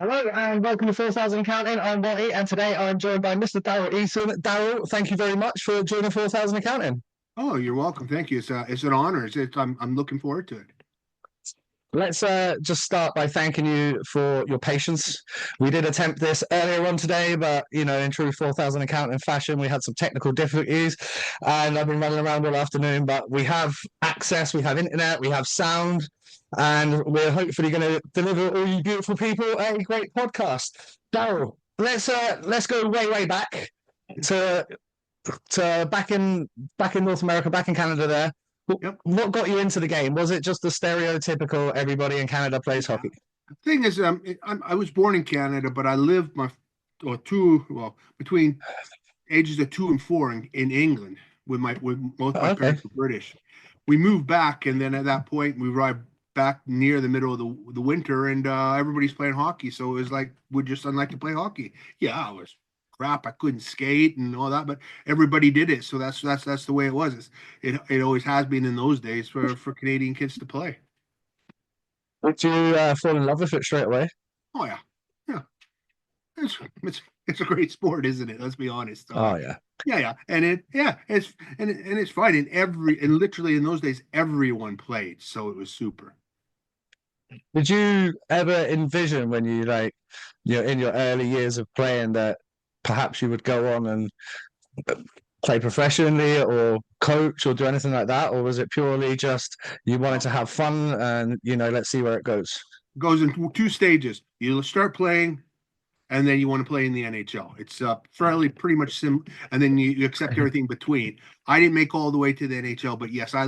Hello and welcome to 4,000 Accounting. I'm Watty, and today I'm joined by Mr. Daryl Easson. Daryl, thank you very much for joining 4,000 Accounting. Oh, you're welcome. Thank you. It's an honor. I'm looking forward to it. Let's just start by thanking you for your patience. We did attempt this earlier on today, but in true 4,000 Accounting fashion, we had some technical difficulties, and I've been running around all afternoon. But we have access, we have internet, we have sound, and we're hopefully going to deliver all you beautiful people a great podcast. Daryl, let's go way back to back in North America, back in Canada. There, Yep. what got you into the game? Was it just the stereotypical everybody in Canada plays hockey? The thing is, I was born in Canada, but I lived between ages of 2 and 4 in England with both my parents were British. We moved back, and then at that point, we arrived back near the middle of the winter, and everybody's playing hockey. So it was like we'd just like to play hockey. Yeah, I was crap. I couldn't skate and all that, but everybody did it. So that's the way it was. It always has been in those days for Canadian kids to play. Did you fall in love with it straight away? Oh yeah, yeah. It's a great sport, isn't it? Let's be honest. Oh yeah. Yeah, it's fine. And literally in those days, everyone played, so it was super. Did you ever envision when you in your early years of playing that perhaps you would go on and play professionally or coach or do anything like that, or was it purely just you wanted to have fun and let's see where it goes? It goes in two stages. You start playing, and then you want to play in the NHL. It's fairly pretty much sim, and then you accept everything between. I didn't make all the way to the NHL, but yes, I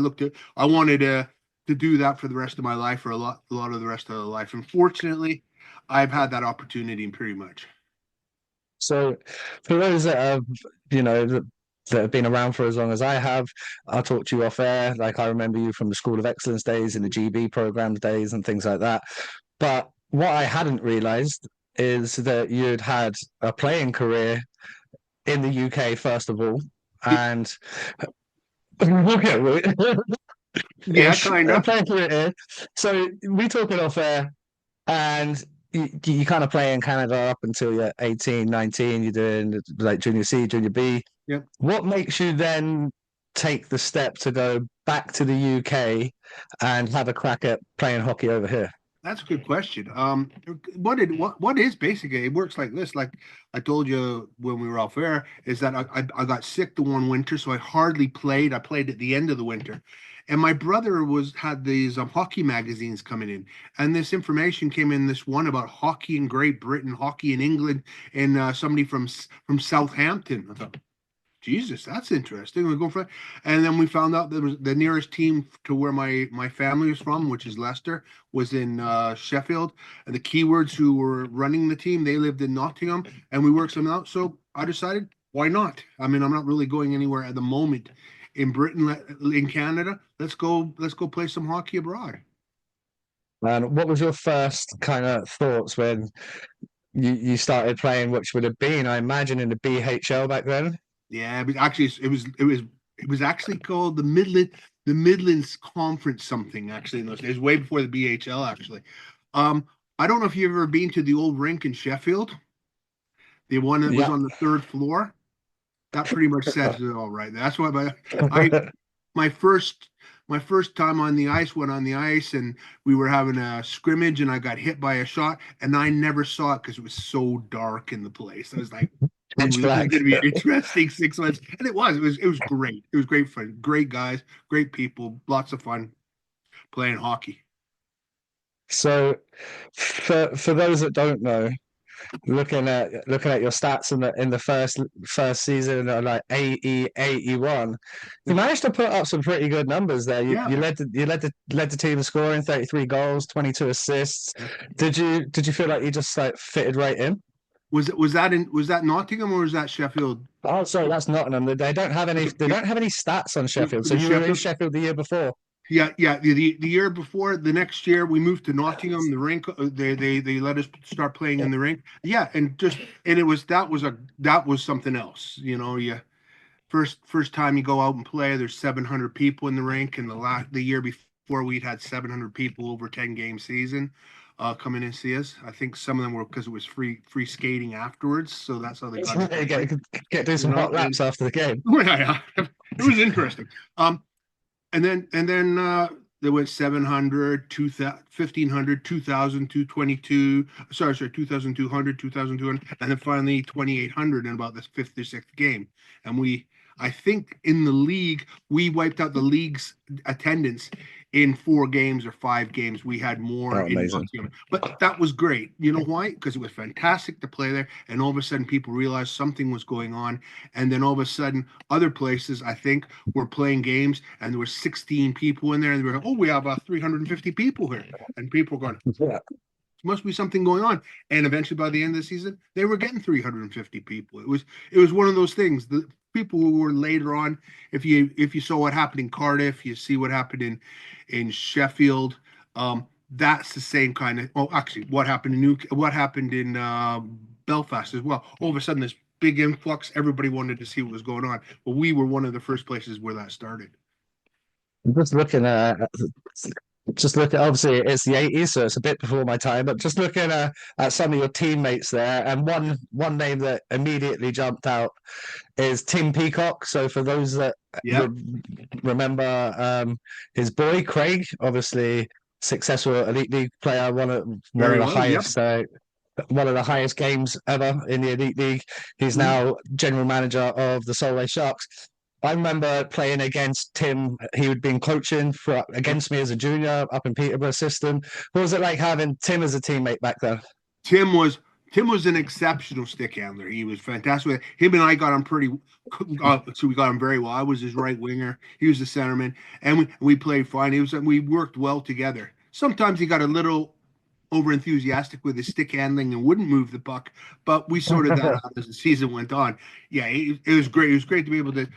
wanted to do that for the rest of my life, or a lot of the rest of the life. And fortunately, I've had that opportunity pretty much. So, for those that have that have been around for as long as I have, I'll talk to you off air. Like I remember you from the School of Excellence days and the GB programs days and things like that. But what I hadn't realised is that you'd had a playing career in the UK first of all, and yeah, kind of playing career here. So we talking off air, and you kind of play in Canada up until you're 18, 19. You're doing like junior C, junior B. Yep. What makes you then take the step to go back to the UK and have a crack at playing hockey over here? That's a good question. What is basically it works like this. Like I told you when we were off air, is that I got sick the one winter, so I hardly played. I played at the end of the winter, and my brother had these hockey magazines coming in, and this information came in. This one about hockey in Great Britain, hockey in England, and somebody from Southampton. I thought, Jesus, that's interesting. We go for, and then we found out there was the nearest team to where my family was from, which is Leicester, was in Sheffield, and the keywords who were running the team, they lived in Nottingham, and we worked something out. So I decided, why not? I mean, I'm not really going anywhere at the moment in Britain, in Canada. Let's go play some hockey abroad. And what was your first kind of thoughts when you started playing, which would have been, I imagine, in the BHL back then? Yeah, but actually, it was actually called the Midlands Conference something. Actually, in those days, way before the BHL. Actually, I don't know if you've ever been to the old rink in Sheffield, the one that was on the third floor. That pretty much says it all right. That's why my first time on the ice went on the ice, and we were having a scrimmage, and I got hit by a shot, and I never saw it because it was so dark in the place. I was like, this is going to be an interesting 6 months, and it was great. It was great fun, great guys, great people, lots of fun playing hockey. So for those that don't know, looking at your stats in the first season, like 81, you managed to put up some pretty good numbers there. You led the team in scoring, 33 goals, 22 assists. Did you feel like you just like fitted right in? Was that Nottingham or was that Sheffield? Oh, sorry, that's Nottingham. They don't have any stats on Sheffield. So you were in Sheffield the year before. Yeah. The year before, the next year we moved to Nottingham. The rink, they let us start playing in the rink. Yeah, and that was something else. First time you go out and play, there's 700 people in the rink, and the year before we'd had 700 people over 10 game season. come in and see us. I think some of them were because it was free skating afterwards, so that's how they got in for free. Get do You some know, hot laps after the game. yeah, it was interesting. And then there was 700, 1500, 2000, 222, sorry, 2200, 2200, and then finally 2800 in about the fifth or sixth game. And I think in the league, we wiped out the league's attendance in 4 games or 5 games. We had more Oh, in amazing. Nottingham, but that was great. You know why? Because it was fantastic to play there, and all of a sudden people realized something was going on, and then all of a sudden other places, I think, were playing games, and there were 16 people in there, and they were like, oh, we have 350 people here, and people were going, Yeah. must be something going on. And eventually, by the end of the season, they were getting 350 people. It was one of those things. The people who were later on, if you saw what happened in Cardiff, you see what happened in Sheffield. That's the same kind of. Oh, actually, what happened in Belfast as well. All of a sudden, this big influx. Everybody wanted to see what was going on. But we were one of the first places where that started. I'm just looking, obviously it's the 80s, so it's a bit before my time, but just looking at some of your teammates there, and one name that immediately jumped out is Tim Peacock. So for those that Yeah. remember his boy Craig, obviously successful elite league player, Very well. Yep. One of the highest games ever in the elite league. He's Mhm. now general manager of the Solway Sharks. I remember playing against Tim. He had been coaching against me as a junior up in Peterborough system. What was it like having Tim as a teammate back then? Tim was Tim was an exceptional stick handler. He was fantastic. Him and I got on so we got him very well. I was his right winger. He was the centerman, and we played fine. We worked well together. Sometimes he got a little over enthusiastic with his stick handling and wouldn't move the puck, but we sorted that out as the season went on. Yeah, it was great. It was great to be able to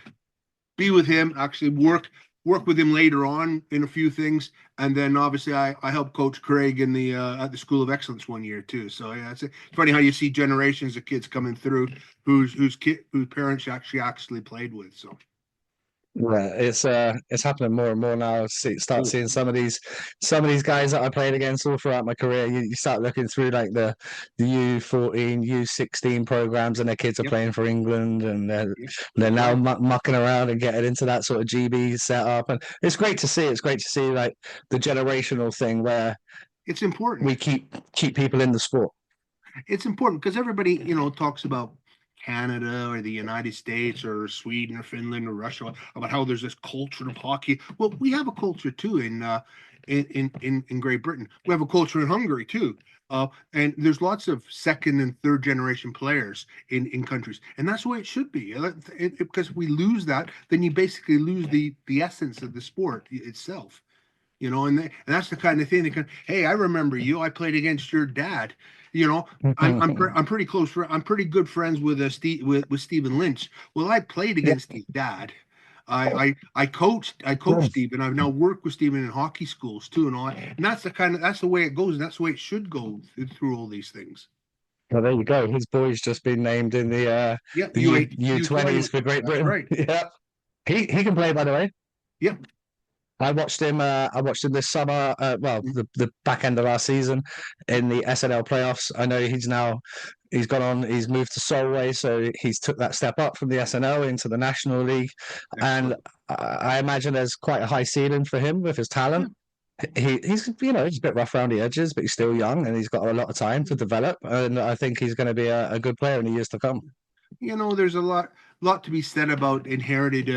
be with him, actually work with him later on in a few things, and then obviously I helped coach Craig in the at the School of Excellence one year too. So yeah, it's funny how you see generations of kids coming through whose parents actually played with. So Yeah, it's happening more and more now. Start oh, seeing some of these guys that I played against all throughout my career. You start looking through like the U14, U16 programs, and their kids are yep, playing for England, and yep, they're that's now right. mucking around and getting into that sort of GB setup. And it's great to see. It's great to see like the generational thing where It's important. we keep people in the sport. It's important because everybody, talks about Canada or the United States or Sweden or Finland or Russia about how there's this culture of hockey. Well, we have a culture too in Great Britain. We have a culture in Hungary too. And there's lots of second and third generation players in countries, and that's the way it should be. Because we lose that, then you basically lose the essence of the sport itself. And that's the kind of thing that can, hey, I remember you. I played against your dad. You know, I'm pretty close. I'm pretty good friends with with Stephen Lynch. Well, I played Yeah. against his dad. I coached Steve, and I've now worked with Stephen in hockey schools too, and all that. And that's the way it goes, and that's the way it should go through all these things. Well, there you go. His boy's just been named in Yeah, the U20s for Great That's Britain. right. Yeah, he can play, by the way. Yep. I watched him. I watched him this summer. Well, the back end of our season in the SNL playoffs. I know he's gone on. He's moved to Solway, so he's took that step up from the SNL into the National League, and Excellent. I imagine there's quite a high ceiling for him with his talent. He's he's a bit rough around the edges, but he's still young and he's got a lot of time to develop. And I think he's going to be a good player in the years to come. There's a lot to be said about inheriting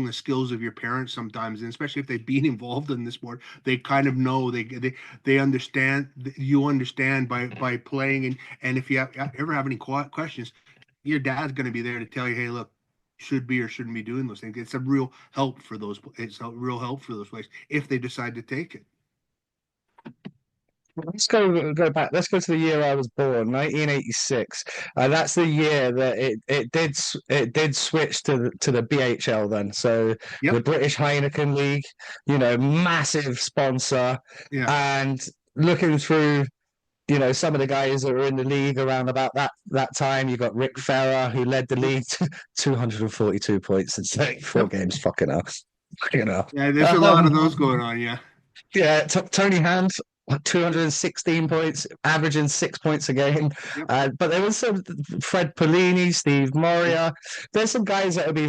the skills of your parents sometimes, and especially if they've been involved in the sport, they kind of know they understand. You understand by playing, and if you ever have any questions, your dad's going to be there to tell you, hey, look, should be or shouldn't be doing those things. It's a real help for those. It's a real help for those players if they decide to take it. Let's go back. Let's go to the year I was born, 1986. That's the year that it did switch to the BHL then. So the Yep. British Heineken League, massive sponsor, Yeah. and looking through. Some of the guys that were in the league around about that time. You got Rick Ferrer, who led the league to 242 points in 34 Yep. games. Fucking hell. Yeah. There's a lot of those going on. Yeah. Yeah, Tony Hand, 216 points, averaging 6 points a game. Yep. But there was some Fred Polini, Steve Moria. There's some guys that would be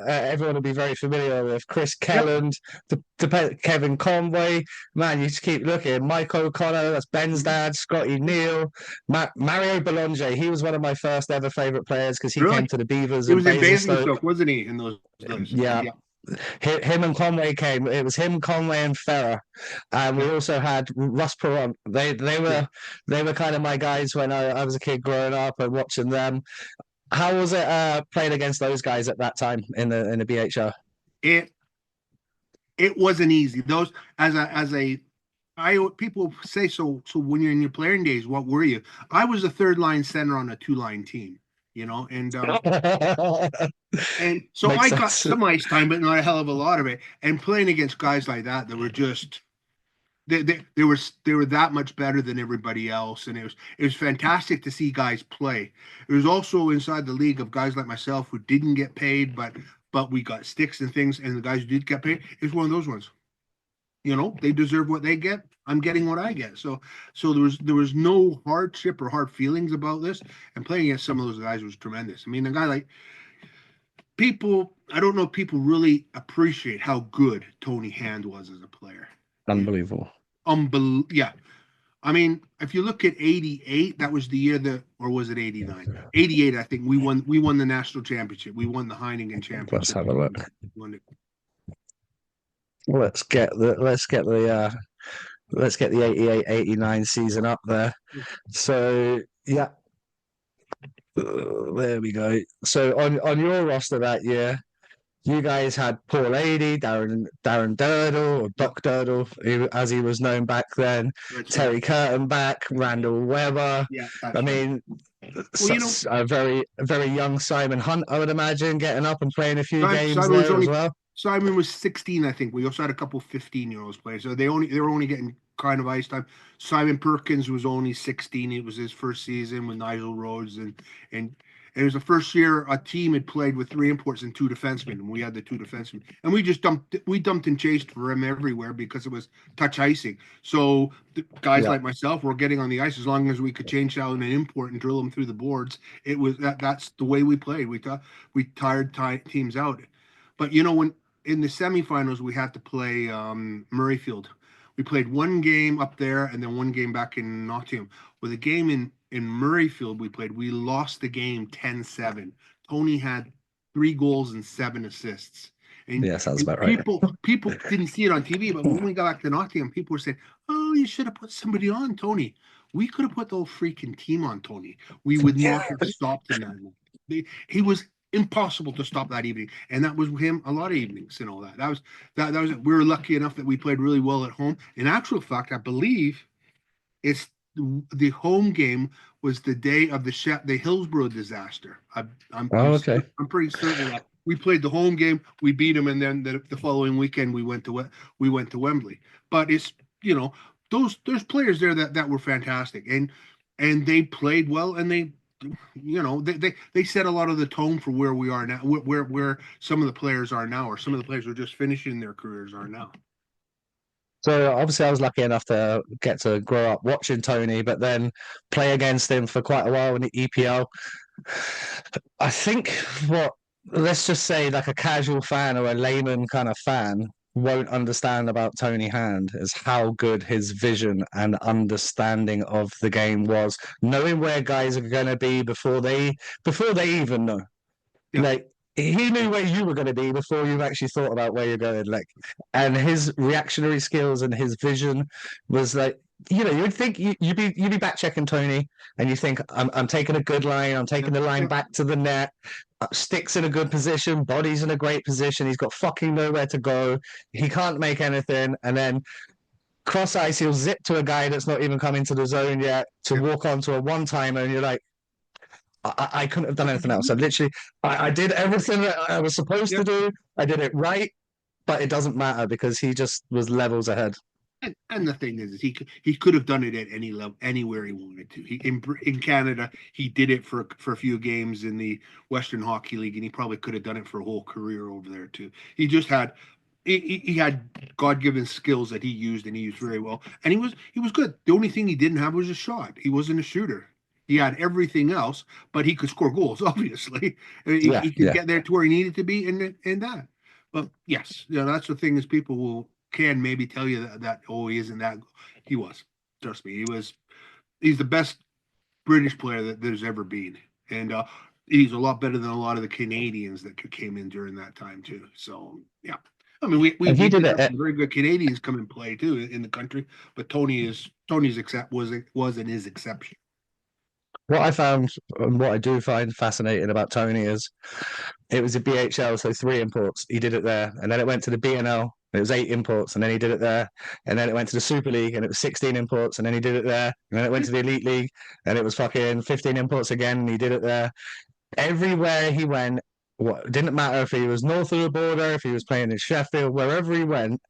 everyone would be very familiar with. Chris Yep. Kelland, Kevin Conway. Man, you just keep looking. Mike O'Connor, that's Ben's Mhm. dad. Scotty Neal, Mario Bolonge. He was one of my first ever favorite players because he came Really? to the Beavers He in was in Basingstoke. Basingstoke, wasn't he, in those days? Yeah, Yeah. him and Conway came. It was him, Conway, and Ferrer, and we Yeah. also had Russ Perron. Yeah. They were kind of my guys when I was a kid growing up and watching them. How was it playing against those guys at that time in the BHL? It it wasn't easy. Those as a I people say so when you're in your playing days, what were you? I was a third line center on a two line team, and so Makes I got sense. some ice time, but not a hell of a lot of it. And playing against guys like that were just they were that much better than everybody else, and it was fantastic to see guys play. It was also inside the league of guys like myself who didn't get paid, but we got sticks and things, and the guys who did get paid, it's one of those ones. They deserve what they get. I'm getting what I get. So there was no hardship or hard feelings about this. And playing against some of those guys was tremendous. I mean, a guy like people, I don't know if people really appreciate how good Tony Hand was as a player. Unbelievable. Yeah. I mean, if you look at 88, that was the year or was it 89? 88, I think we won the national championship. We won the Heineken Let's championship. have a look. Won it. Let's get the 88-89 season up there. So yeah, there we go. So on your roster that year, you guys had Paul Adey, Darren Durdle, or Yep, Doc Durdle, as he was known back then, that's right. Terry Curtin back, Randall Weber. Yeah, I that's right. mean, Well, a very young Simon Hunt, I would imagine, getting up and playing a few games Simon was there as only well. Simon was 16, I think. We also had a couple 15-year-olds play, so they were only getting kind of ice time. Simon Perkins was only 16. It was his first season with Nigel Rhodes, and it was the first year a team had played with three imports and two defensemen, and we had the two defensemen, and we dumped and chased for him everywhere because it was touch icing. So guys Yeah. like myself were getting on the ice as long as we could change out an import and drill them through the boards. It was that's the way we played. We tired teams out. But when in the semifinals we had to play Murrayfield. We played one game up there and then one game back in Nottingham. With a game in Murrayfield we lost the game 10-7. Tony had 3 goals and 7 assists. And, Yeah, sounds and about right. people didn't see it on TV, but when we got back to Nottingham, people were saying, "Oh, you should have put somebody on Tony." We could have put the whole freaking team on Tony. We would not have stopped him that night. He was impossible to stop that evening, and that was him a lot of evenings and all that. That was we were lucky enough that we played really well at home. In actual fact, I believe it's the home game was the day of the Hillsborough disaster. Oh, okay. I'm pretty certain of that. We played the home game, we beat them, and then the following weekend we went to Wembley. But it's there's players there that were fantastic, and they played well, and they set a lot of the tone for where we are now, where some of the players are now, or some of the players who are just finishing their careers are now. So obviously, I was lucky enough to get to grow up watching Tony, but then play against him for quite a while in the EPL. I think what let's just say, like a casual fan or a layman kind of fan won't understand about Tony Hand is how good his vision and understanding of the game was, knowing where guys are going to be before they even know. Yeah. Like he knew where you were going to be before you actually thought about where you're going. Like, and his reactionary skills and his vision was like, you'd think you'd be back checking Tony, and you think I'm taking a good line, I'm taking the line back to the net, sticks in a good position, body's in a great position, he's got fucking nowhere to go, he can't make anything, and then cross ice, he'll zip to a guy that's not even come into the zone yet to Yeah. walk onto a one timer, and you're like, I couldn't have done anything else. I did everything that I was supposed to Yep. do. I did it right, but it doesn't matter because he just was levels ahead. And the thing is he could have done it at any level, anywhere he wanted to. In Canada, he did it for a few games in the Western Hockey League, and he probably could have done it for a whole career over there too. He just had he had God-given skills that he used, and he used very well. And he was good. The only thing he didn't have was a shot. He wasn't a shooter. He had everything else, but he could score goals. Obviously, Yeah, he could yeah. get there to where he needed to be, in that. But yes, that's the thing is people will can maybe tell you that oh he isn't that. He was. Trust me, he was. He's the best British player that there's ever been, and he's a lot better than a lot of the Canadians that came in during that time too. So yeah, I mean And he we did did it. have some very good Canadians come and play too in the country, but Tony's except was and is exception. What I found and what I do find fascinating about Tony is it was a BHL, so 3 imports. He did it there, and then it went to the BNL. It was 8 imports, and then he did it there, and then it went to the Super League, and it was 16 imports, and then he did it there, and then it went to the Elite League, and it was fucking 15 imports again, and he did it there. Everywhere he went, what didn't matter if he was north of the border, if he was playing in Sheffield, wherever he went,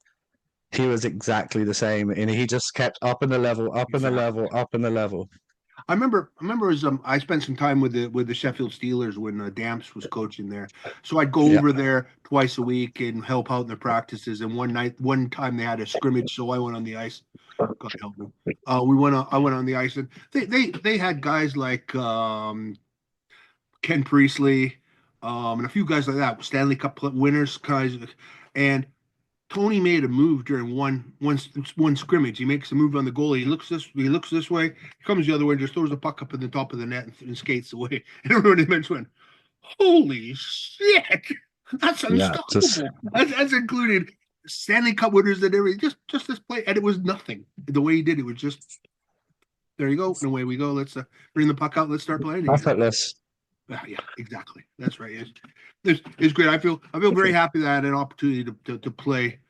he was exactly the same, and he just kept up in the level, up in the level, Exactly. up in the level. I remember as I spent some time with the Sheffield Steelers when Damps was coaching there. So I'd go Yeah. over there twice a week and help out in their practices. And one time they had a scrimmage, so I went on the ice. God help me. I went on the ice, and they had guys like Ken Priestley, and a few guys like that, Stanley Cup winners guys, and Tony made a move during one scrimmage. He makes a move on the goalie. He looks this way, he comes the other way, and just throws the puck up in the top of the net and skates away. And everyone in the bench went, "Holy shit, that's Yeah, just unstoppable!" That's included Stanley Cup winners and everything. Just this play, and it was nothing. The way he did it was just there. You go, and away we go. Let's bring the puck out. Let's start playing again. effortless. Yeah, exactly. That's right. It's great. I feel very happy that I had an opportunity to play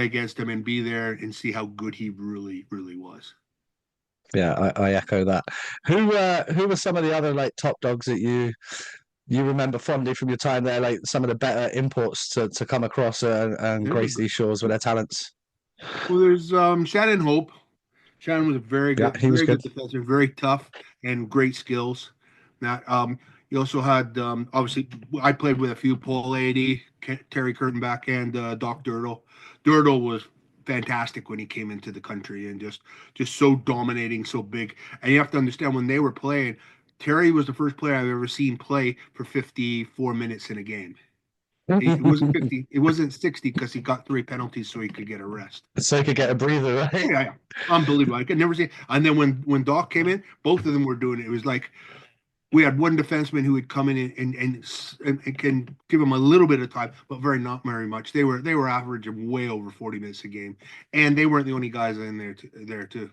against him and be there and see how good he really was. Yeah, I echo that. Who were some of the other like top dogs that you remember fondly from your time there, like some of the better imports to come across and There's a grace these shores with their talents? Well, there's Shannon Hope. Shannon was a Yeah, he was very good. good defensive, very tough and great skills. Now, you also had obviously I played with a few Paul Adey, Terry Kurtenbach, and Doc Dirtle. Dirtle was fantastic when he came into the country and just so dominating, so big. And you have to understand when they were playing, Terry was the first player I've ever seen play for 54 minutes in a game. It wasn't 50, it wasn't 60 because he got 3 penalties so he could get a rest. So he could get a breather, Oh, right? yeah, yeah. Unbelievable. I could never see. And then when Doc came in, both of them were doing it. It was like we had one defenseman who would come in and can give him a little bit of time, but not very much. They were averaging way over 40 minutes a game, and they weren't the only guys in there too.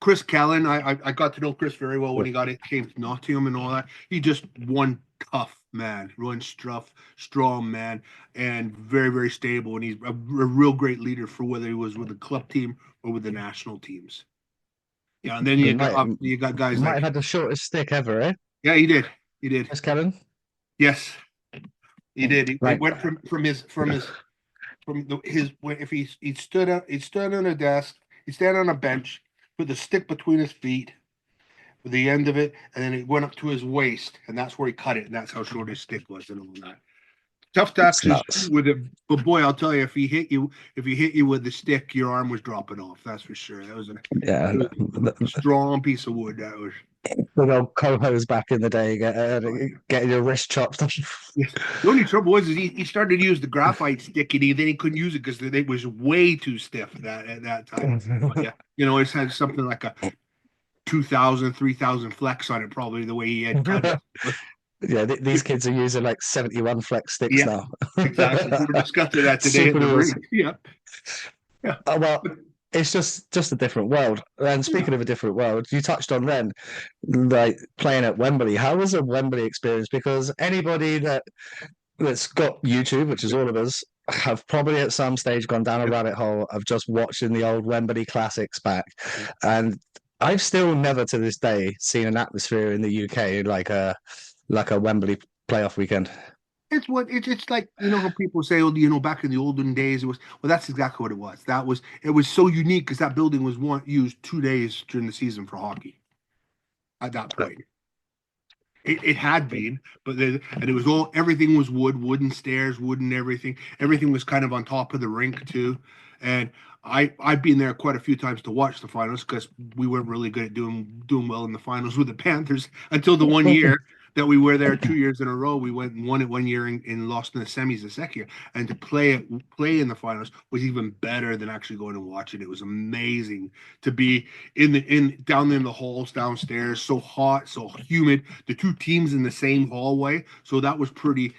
Chris Callan, I got to know Chris very well when he came to Nottingham and all that. He just one tough man, one strong man, and very stable. And he's a real great leader for whether he was with the club team or with the national teams. Yeah, and then you got guys might have like had the shortest stick ever, eh? yeah, he did. Chris Kellen. Yes, he did. It Like went from his if he stood on a desk, he stand on a bench, put the stick between his feet, with the end of it, and then it went up to his waist, and that's where he cut it, and that's how short his stick was, and all that. Tough to it's actually nuts. shoot with it, but boy, I'll tell you, if he hit you with the stick, your arm was dropping off. That's for sure. Yeah, It was a strong piece of wood. That was. the old co-hos back in the day, getting your wrist chopped off. Yes. The only trouble was is he started to use the graphite stick, and then he couldn't use it because it was way too stiff at that time. But yeah, it had something like a 2,000, 3,000 flex on it, probably the way he had cut it. Yeah, these kids are using like 71 flex sticks Yeah, now. exactly. We were discussing that today at Super the news. rink. Yeah, yeah, Well, it's just a different world. And yeah. speaking of a different world, you touched on then, like playing at Wembley. How was a Wembley experience? Because anybody that's got YouTube, which is all of us, have probably at some stage gone down a rabbit hole of just watching the old Wembley classics back. And I've still never to this day seen an atmosphere in the UK like a Wembley playoff weekend. It's like how people say, oh, back in the olden days it was. Well, that's exactly what it was. It was so unique because that building was used 2 days during the season for hockey. At that point, It had been, but and it was everything was wooden stairs, wooden everything. Everything was kind of on top of the rink too. And I've been there quite a few times to watch the finals because we weren't really good at doing well in the finals with the Panthers until the one year that we were there 2 years in a row. We went and won it one year and lost in the semis the second year. And to play in the finals was even better than actually going and watching. It was amazing to be down in the halls downstairs, so hot, so humid. The two teams in the same hallway, so that was pretty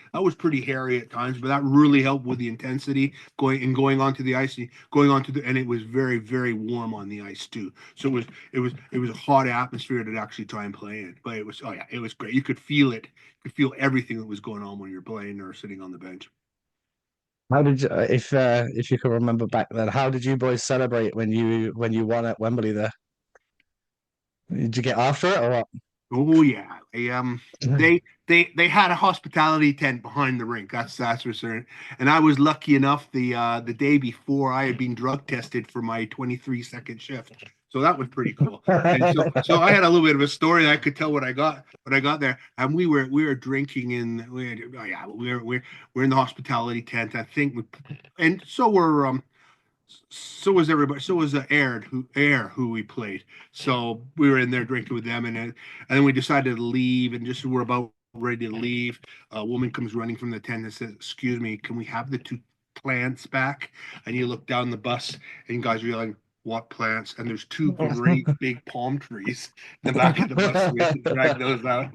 hairy at times. But that really helped with the intensity going onto the ice, and it was very very warm on the ice too. So it was a hot atmosphere to actually try and play in. But it was great. You could feel it. You could feel everything that was going on when you're playing or sitting on the bench. How did you, if you can remember back then, how did you boys celebrate when you won at Wembley there? Did you get after it or what? Oh yeah, they had a hospitality tent behind the rink. That's for certain. And I was lucky enough the day before I had been drug tested for my 23-second shift, so that was pretty cool. And so I had a little bit of a story that I could tell when I got there. And we were drinking we're in the hospitality tent. I think, and so was everybody. So was the Air who we played. So we were in there drinking with them, and then we decided to leave. And just we're about ready to leave, a woman comes running from the tent and says, "Excuse me, can we have the two plants back?" And you look down the bus, and guys are yelling, "What plants?" And there's two great big palm trees in the back of the bus. We had to drag those out.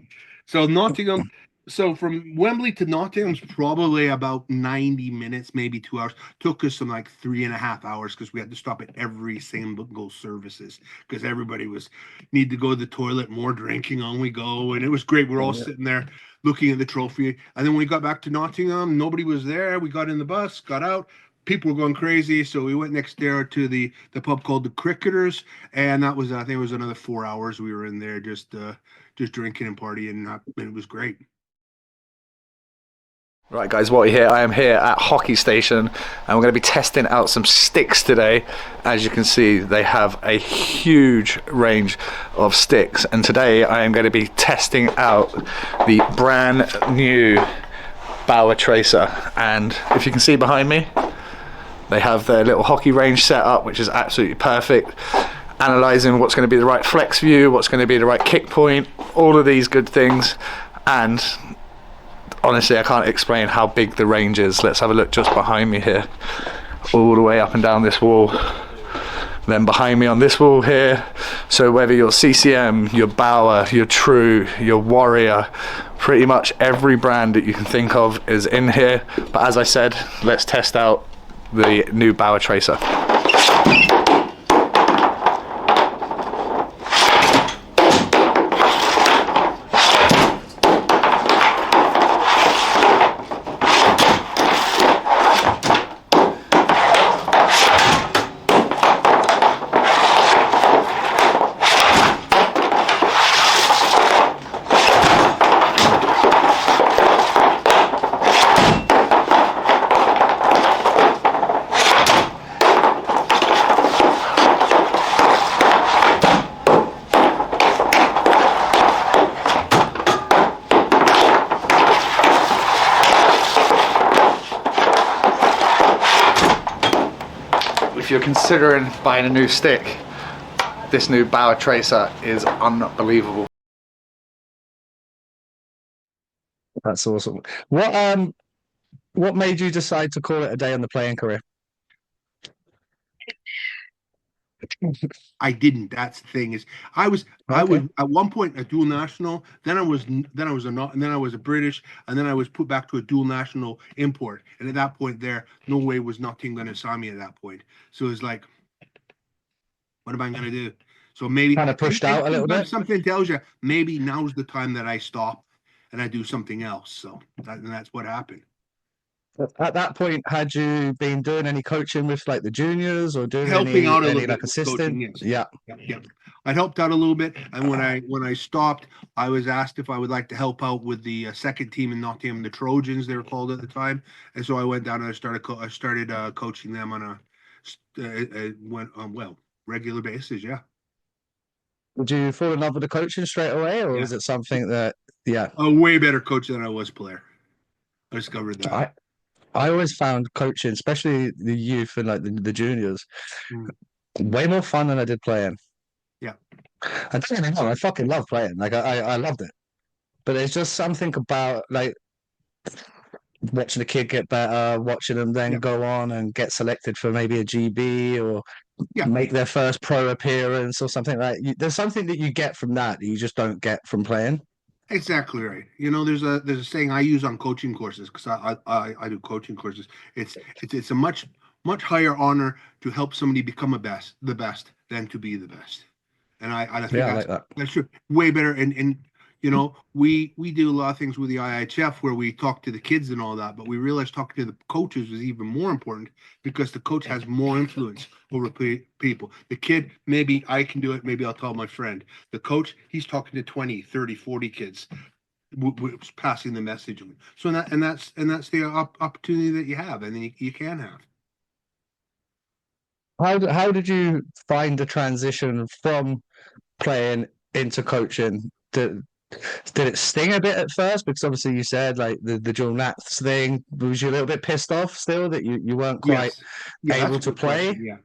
So Nottingham, so from Wembley to Nottingham's probably about 90 minutes, maybe 2 hours. Took us some like 3.5 hours because we had to stop at every single services because everybody was need to go to the toilet, more drinking, on we go. And it was great. We're all sitting there looking at the trophy. And then when we got back to Nottingham, nobody was there. We got in the bus, got out. People were going crazy, so we went next door to the pub called the Cricketers, and that was, I think it was another 4 hours we were in there just drinking and partying, and it was great. Right guys, Watty here. I am here at Hockey Station and we're going to be testing out some sticks today. As you can see, they have a huge range of sticks, and today I am going to be testing out the brand new Bauer Tracer. And if you can see behind me, they have their little hockey range set up, which is absolutely perfect. Analysing what's going to be the right flex view, what's going to be the right kick point, all of these good things. And honestly, I can't explain how big the range is. Let's have a look just behind me here, all the way up and down this wall. Then behind me on this wall here, so whether you're CCM, your Bauer, your True, your Warrior, pretty much every brand that you can think of is in here. But as I said, let's test out the new Bauer Tracer. If you're considering buying a new stick, this new Bauer Tracer is unbelievable. That's awesome. What made you decide to call it a day on the playing career? I didn't. That's the thing is, I was at one point a dual national. Then I was a not, and then I was a British, and then I was put back to a dual national import. And at that point, there, no way was nothing going to sign me at that point. So it's like, what am I going to do? So maybe Kind of pushed out a little bit. Something tells you maybe now's the time that I stop and I do something else. So that's what happened. At that point, had you been doing any coaching with like the juniors or doing helping out a any little like bit assistant? Coaching, yes. Yeah. I helped out a little bit, and when I stopped, I was asked if I would like to help out with the second team in Nottingham, the Trojans they were called at the time, and so I went down and I started coaching them on a regular basis. Yeah. Did you fall in love with the coaching straight away, or was it something that Yeah. A way better coach than I was player. I discovered that. I always found coaching, especially the youth and like the juniors, way more fun than I did playing. Yeah. And don't get me wrong, I fucking love playing. Like I loved it. But there's just something about like watching a kid get better, watching them then Yeah. go on and get selected for maybe a GB or Yeah. make their first pro appearance or something like that. There's something that you get from that you just don't get from playing. Exactly right. You know, there's a saying I use on coaching courses because I do coaching courses. It's a much higher honor to help somebody become the best than to be the best. And I think Yeah, I like that. that's true. Way better. And you know, we do a lot of things with the IHF where we talk to the kids and all that, but we realized talking to the coaches was even more important because the coach has more influence over people. The kid, maybe I can do it, maybe I'll tell my friend. The coach, he's talking to 20, 30, 40 kids, passing the message on. So that's the opportunity that you have, and you can have. How did you find the transition from playing into coaching? Did it sting a bit at first? Because obviously you said like the dual nats thing. Was you a little bit pissed off still that you weren't quite Yes. Yeah, able that's a to good play? question.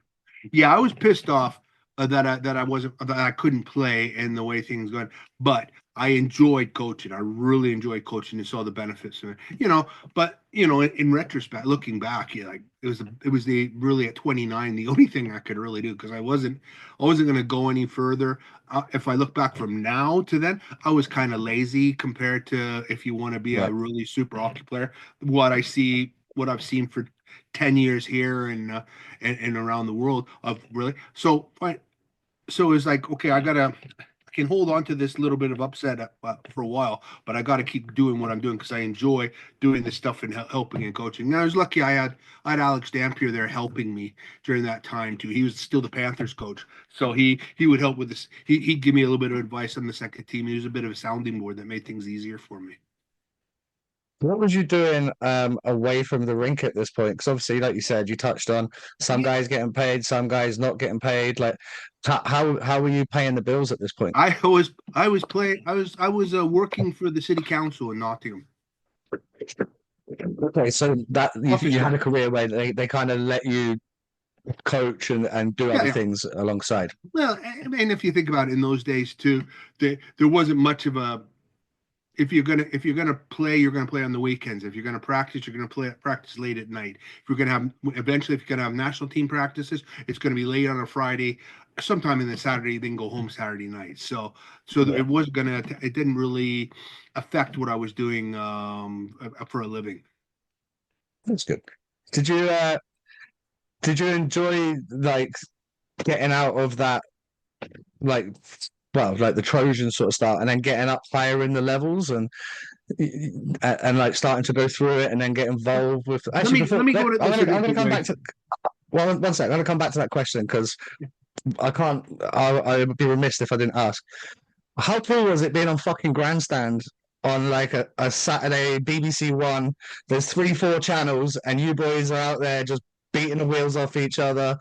Yeah, I was pissed off that I couldn't play and the way things went. But I enjoyed coaching. I really enjoyed coaching and saw the benefits of it. You know, but you know, in retrospect, looking back, yeah, like it was the really at 29 the only thing I could really do because I wasn't going to go any further. If I look back from now to then, I was kind of lazy compared to if you want to be a Right. really super hockey player. What I've seen for 10 years here and around the world of really so it's like okay I can hold on to this little bit of upset for a while, but I got to keep doing what I'm doing because I enjoy doing this stuff and helping and coaching. And I was lucky I had Alex Dampier there helping me during that time too. He was still the Panthers coach, so he would help with this. He'd give me a little bit of advice on the second team. He was a bit of a sounding board that made things easier for me. What was you doing away from the rink at this point? Because obviously, like you said, you touched on some guys getting paid, some guys not getting paid. Like, how were you paying the bills at this point? I was working for the city council in Nottingham. Okay, so that Office you had a work. career where they kind of let you coach and do Yeah, other yeah. things alongside. Well, and if you think about it, in those days too, there wasn't much of a. If you're gonna play, you're gonna play on the weekends. If you're gonna practice, you're gonna practice late at night. If you're gonna have eventually, if you're gonna have national team practices, it's gonna be late on a Friday, sometime in the Saturday, then go home Saturday night. So Yeah. it didn't really affect what I was doing for a living. That's good. Did you did you enjoy like getting out of that like like the Trojan sort of start and then getting up higher in the levels and like starting to go through it and then get involved with actually Let me go at this in a I'm gonna different come way. back to one sec, I'm gonna come back to that question because I can't I would be remiss if I didn't ask. How cool was it being on fucking grandstand on like a Saturday BBC One? There's 3-4 channels and you boys are out there just beating the wheels off each other.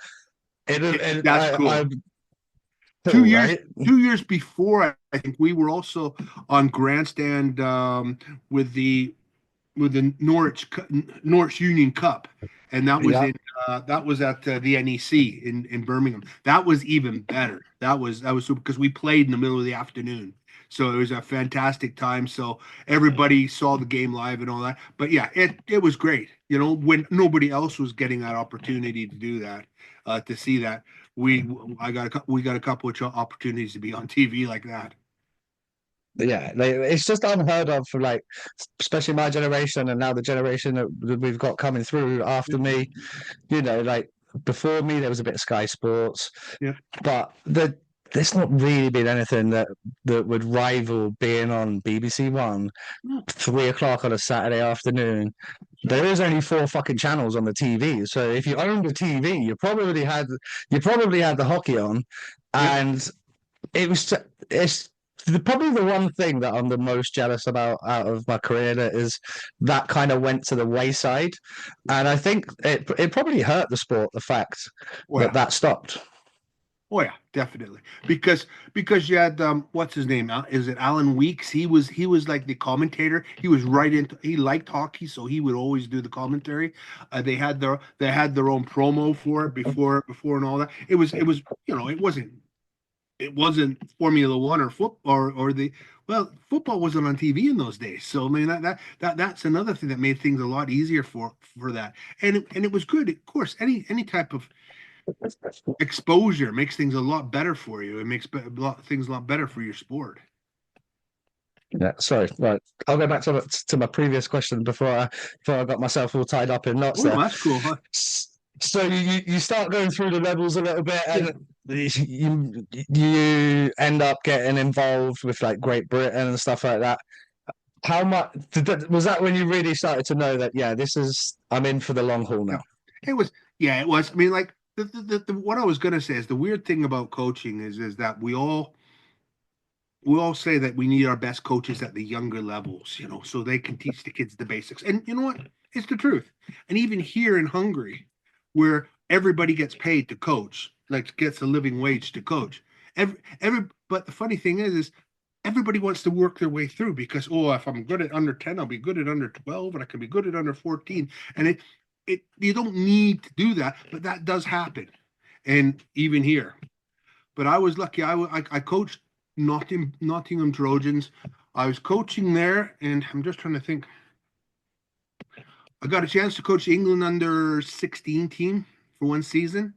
That's cool. Cool, right? 2 years before, I think we were also on grandstand with the Norwich Union Cup, and Yeah. that was at the NEC in Birmingham. That was even better. That was super because we played in the middle of the afternoon, so it was a fantastic time. So everybody saw the game live and all that. But yeah, it was great. You know, when nobody else was getting that opportunity to do that, to see that we got a couple of opportunities to be on TV like that. Yeah, it's just unheard of for like, especially my generation and now the generation that we've got coming through after me. You know, like before me, there was a bit of Sky Sports, Yeah. but there's not really been anything that would rival being on BBC One, 3 o'clock on a Saturday afternoon. There is only 4 fucking channels on the TV, so if you owned a TV, you probably had the hockey on, Yep. and it's probably the one thing that I'm the most jealous about out of my career that is that kind of went to the wayside, and I think it probably hurt the sport the fact Well, that stopped. Oh yeah, definitely. Because you had what's his name? Is it Alan Weeks? He was like the commentator. He was right into he liked hockey, so he would always do the commentary. They had their own promo for it before and all that. It was it wasn't Formula One or football or the well, football wasn't on TV in those days. So I mean that's another thing that made things a lot easier for that. And it was good. Of course, any type of exposure makes things a lot better for you. It makes things a lot better for your sport. Yeah, sorry. Right, I'll go back to my previous question before I got myself all tied up in knots Oh no, there. that's cool. Huh? So you start going through the levels a little bit, Yeah. and you end up getting involved with like Great Britain and stuff like that. How much was that when you really started to know that, yeah, I'm in for the long haul Yeah. now? It was. Yeah, it was. I mean, like what I was gonna say is the weird thing about coaching is that we all say that we need our best coaches at the younger levels, so they can teach the kids the basics. And you know what? It's the truth. And even here in Hungary, where everybody gets paid to coach, like gets a living wage to coach. But the funny thing is everybody wants to work their way through because, if I'm good at under 10, I'll be good at under 12, and I can be good at under 14. And it you don't need to do that, but that does happen. And even here. But I was lucky. I coached Nottingham Trojans. I was coaching there, and I'm just trying to think. I got a chance to coach England under 16 team for one season,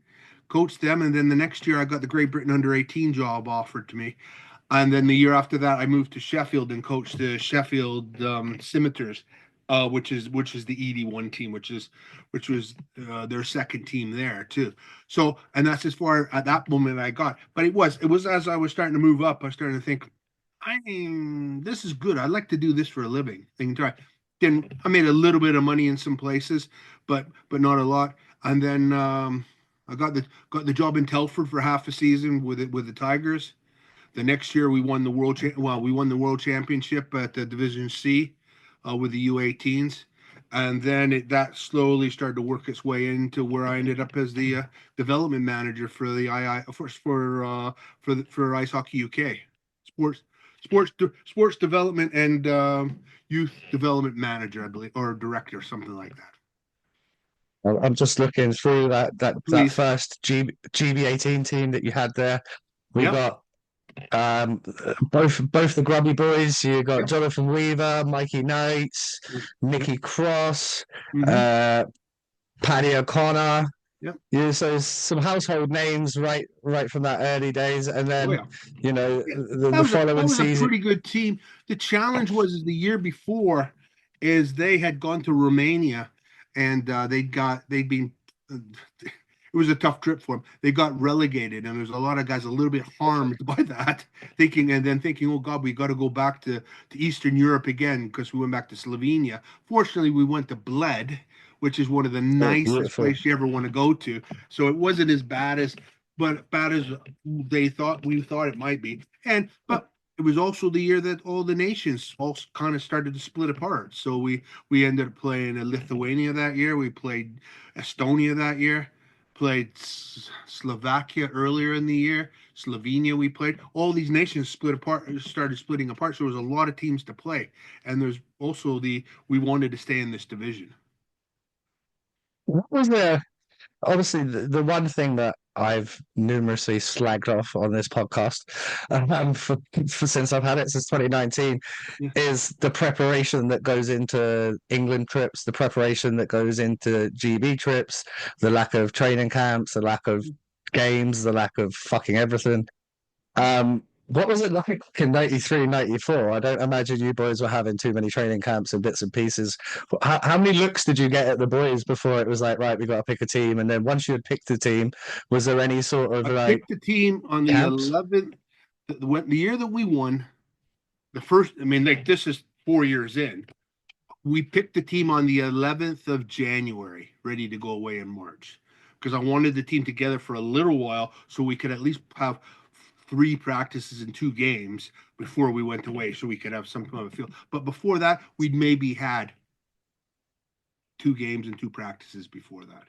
coached them, and then the next year I got the Great Britain under 18 job offered to me. And then the year after that, I moved to Sheffield and coached the Sheffield Scimitars, which is the ED1 team, which was their second team there too. So, and that's as far at that moment I got. But it was as I was starting to move up, I was starting to think, this is good. I'd like to do this for a living. Then I made a little bit of money in some places, but not a lot. And then I got the job in Telford for half a season with the Tigers. The next year we won the world championship at the Division C with the U18s, and then that slowly started to work its way into where I ended up as the development manager for the II for Ice Hockey UK, sports sports development and youth development manager, I believe, or director, something like that. I'm just looking through that Please, first GB18 team that you had there. We yep, got um, both the Grubby boys. You got yep, Jonathan Weaver, Mikey Knights, yep, Nicky Cross, mm-hmm, uh, Paddy O'Connor. yep. Yeah, so some household names right from that early days, and Oh then yeah. Yeah, the that following was a season. pretty good team. The challenge was is the year before is they had gone to Romania and they'd been it was a tough trip for them. They got relegated and there's a lot of guys a little bit harmed by that, thinking, oh God, we got to go back to Eastern Europe again because we went back to Slovenia. Fortunately, we went to Bled, which is one of the Oh, nicest beautiful. places you ever want to go to. So it wasn't as bad as we thought it might be. But it was also the year that all the nations all kind of started to split apart. So we ended up playing Lithuania that year. We played Estonia that year. Played Slovakia earlier in the year. Slovenia we played. All these nations started splitting apart. So there was a lot of teams to play. And there's also we wanted to stay in this division. What was obviously the one thing that I've numerously slagged off on this podcast for since I've had it since 2019 Yeah. is the preparation that goes into England trips, the preparation that goes into GB trips, the lack of training camps, the lack of games, the lack of fucking everything. What was it like in 93, 94? I don't imagine you boys were having too many training camps and bits and pieces. How many looks did you get at the boys before it was like, right, we got to pick a team? And then once you had picked a team, was there any sort of I like picked the team on the camps? 11th, the year that we won the first. I mean, like this is 4 years in. We picked the team on the 11th of January, ready to go away in March, because I wanted the team together for a little while so we could at least have 3 practices and 2 games before we went away, so we could have some kind of a feel. But before that, we'd maybe had 2 games and 2 practices before that.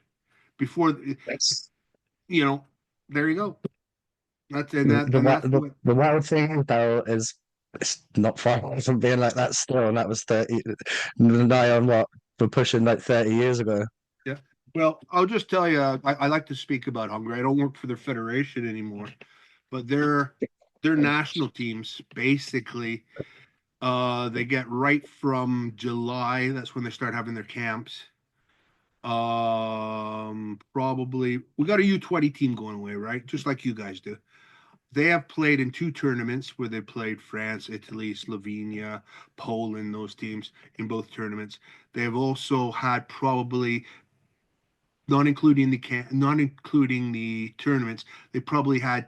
Before, Yes. there you go. That's and that The, and wi- that's what the wild thing, though, is it's not far from being like that still, and that was 30, nigh on what, we're pushing like 30 years ago. yeah. Well, I'll just tell you, I like to speak about Hungary. I don't work for the federation anymore, but their national teams basically they get right from July. That's when they start having their camps. Probably we got a U20 team going away, right? Just like you guys do. They have played in two tournaments where they played France, Italy, Slovenia, Poland, those teams in both tournaments. They have also had probably not including the tournaments, they probably had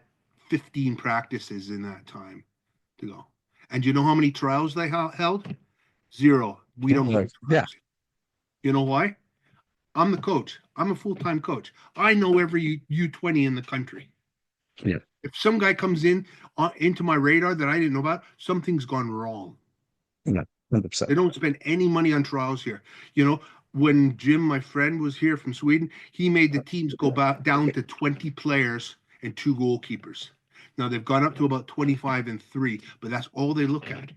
15 practices in that time to go. And you know how many trials they held? Zero. We don't do Yeah, trials. You know why? I'm the coach. I'm a full-time coach. I know every U20 in the country. yeah, If some guy comes in into my radar that I didn't know about, something's gone wrong. no, They 100%. don't spend any money on trials here. You know, when Jim, my friend, was here from Sweden, he made the teams go back down to 20 players and two goalkeepers. Now they've gone up to about 25 and three, but that's all they look at.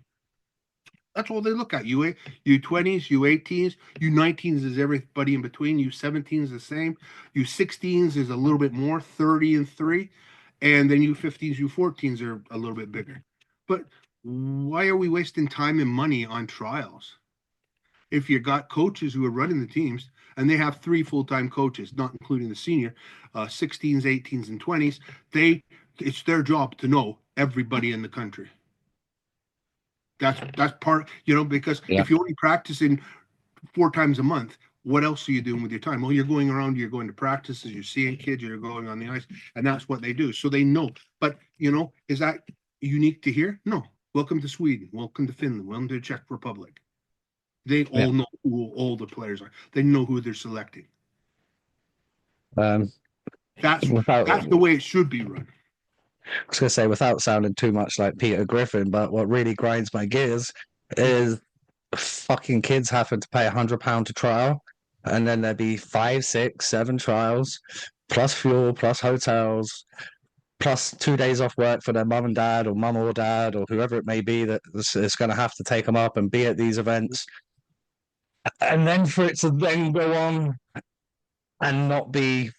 That's all they look at. U20s, U18s, U19s is everybody in between. U17s is the same. U16s is a little bit more, 30 and three. And then U15s, U14s are a little bit bigger. But why are we wasting time and money on trials? If you got coaches who are running the teams and they have three full-time coaches, not including the senior, 16s, 18s, and 20s, it's their job to know everybody in the country. That's part, because Yeah. if you're only practicing 4 times a month, what else are you doing with your time? Well, you're going around, you're going to practices, you're seeing kids, you're going on the ice, and that's what they do. So they know. But, is that unique to here? No. Welcome to Sweden. Welcome to Finland. Welcome to the Czech Republic. They all know who all the players are. They know who they're selecting. Um, That's without, the way it should be run. I was going to say, without sounding too much like Peter Griffin, but what really grinds my gears is fucking kids having to pay £100 to trial, and then there'd be 5, 6, 7 trials, plus fuel, plus hotels, plus 2 days off work for their mum and dad, or mum or dad, or whoever it may be that is going to have to take them up and be at these events, and then for it to then go on and not be,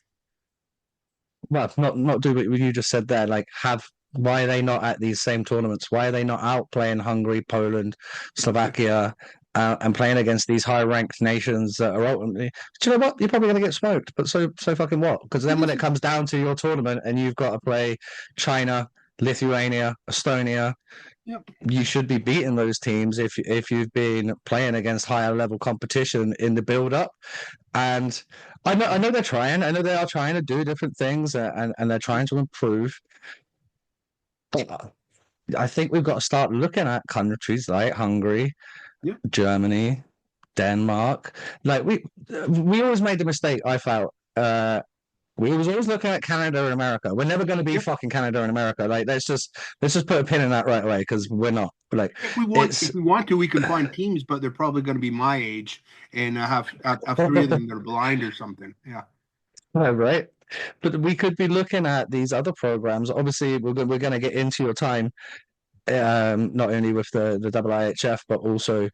well, not do what you just said there, like have. Why are they not at these same tournaments? Why are they not out playing Hungary, Poland, Slovakia, and playing against these high-ranked nations that are ultimately? Do you know what? You're probably going to get smoked, but so fucking what? Because then when it comes down to your tournament and you've got to play China, Lithuania, Estonia, Yep. you should be beating those teams if you've been playing against higher level competition in the build-up. And I know they're trying. I know they are trying to do different things, and they're trying to improve. But I think we've got to start looking at countries like Hungary, Germany, Denmark. Like we always made the mistake. I felt we was always looking at Canada and America. We're never going to be fucking Canada and America. Like let's just put a pin in that right away, because we're not. Like if we want to, we can find teams, but they're probably going to be my age and have 3 of them that are blind or something. Yeah. Right. But we could be looking at these other programs. Obviously, we're going to get into your time, not only with the IIHF, but also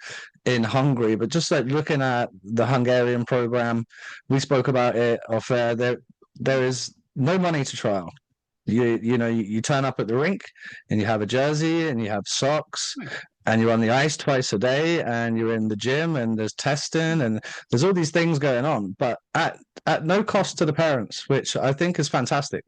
in Hungary. But just like looking at the Hungarian program, we spoke about it off air. There is no money to trial. You turn up at the rink and you have a jersey and you have socks and you're on the ice twice a day and you're in the gym and there's testing and there's all these things going on, but at no cost to the parents, which I think is fantastic.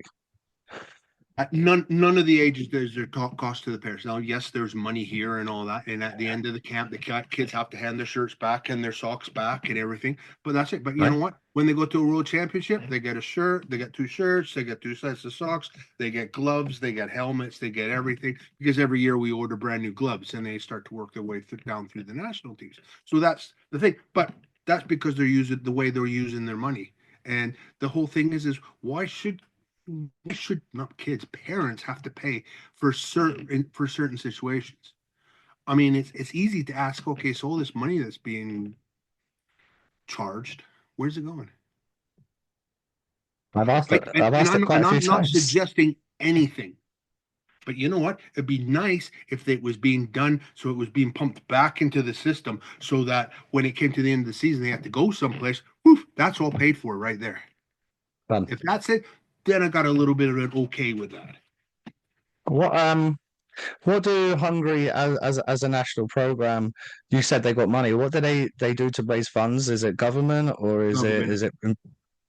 None of the ages there's their cost to the parents. Now, yes, there's money here and all that, and at the end of the camp, the kids have to hand their shirts back and their socks back and everything. But that's it. But you know what? When they go to a world championship, they get a shirt, they get 2 shirts, they get 2 sets of socks, they get gloves, they get helmets, they get everything. Because every year we order brand new gloves, and they start to work their way down through the national teams. So that's the thing. But that's because they're using the way they're using their money. And the whole thing is why should not kids, parents have to pay for certain situations? I mean, it's easy to ask, okay, so all this money that's being charged, where's it going? I've asked it quite a few I'm not times. suggesting anything. But you know what? It'd be nice if it was being done so it was being pumped back into the system so that when it came to the end of the season, they had to go someplace. Woof, that's all paid for right there. Fun. If that's it, then I got a little bit of an okay with that. What do Hungary as a national program? You said they got money. What do they do to raise funds? Is it government or is Government. it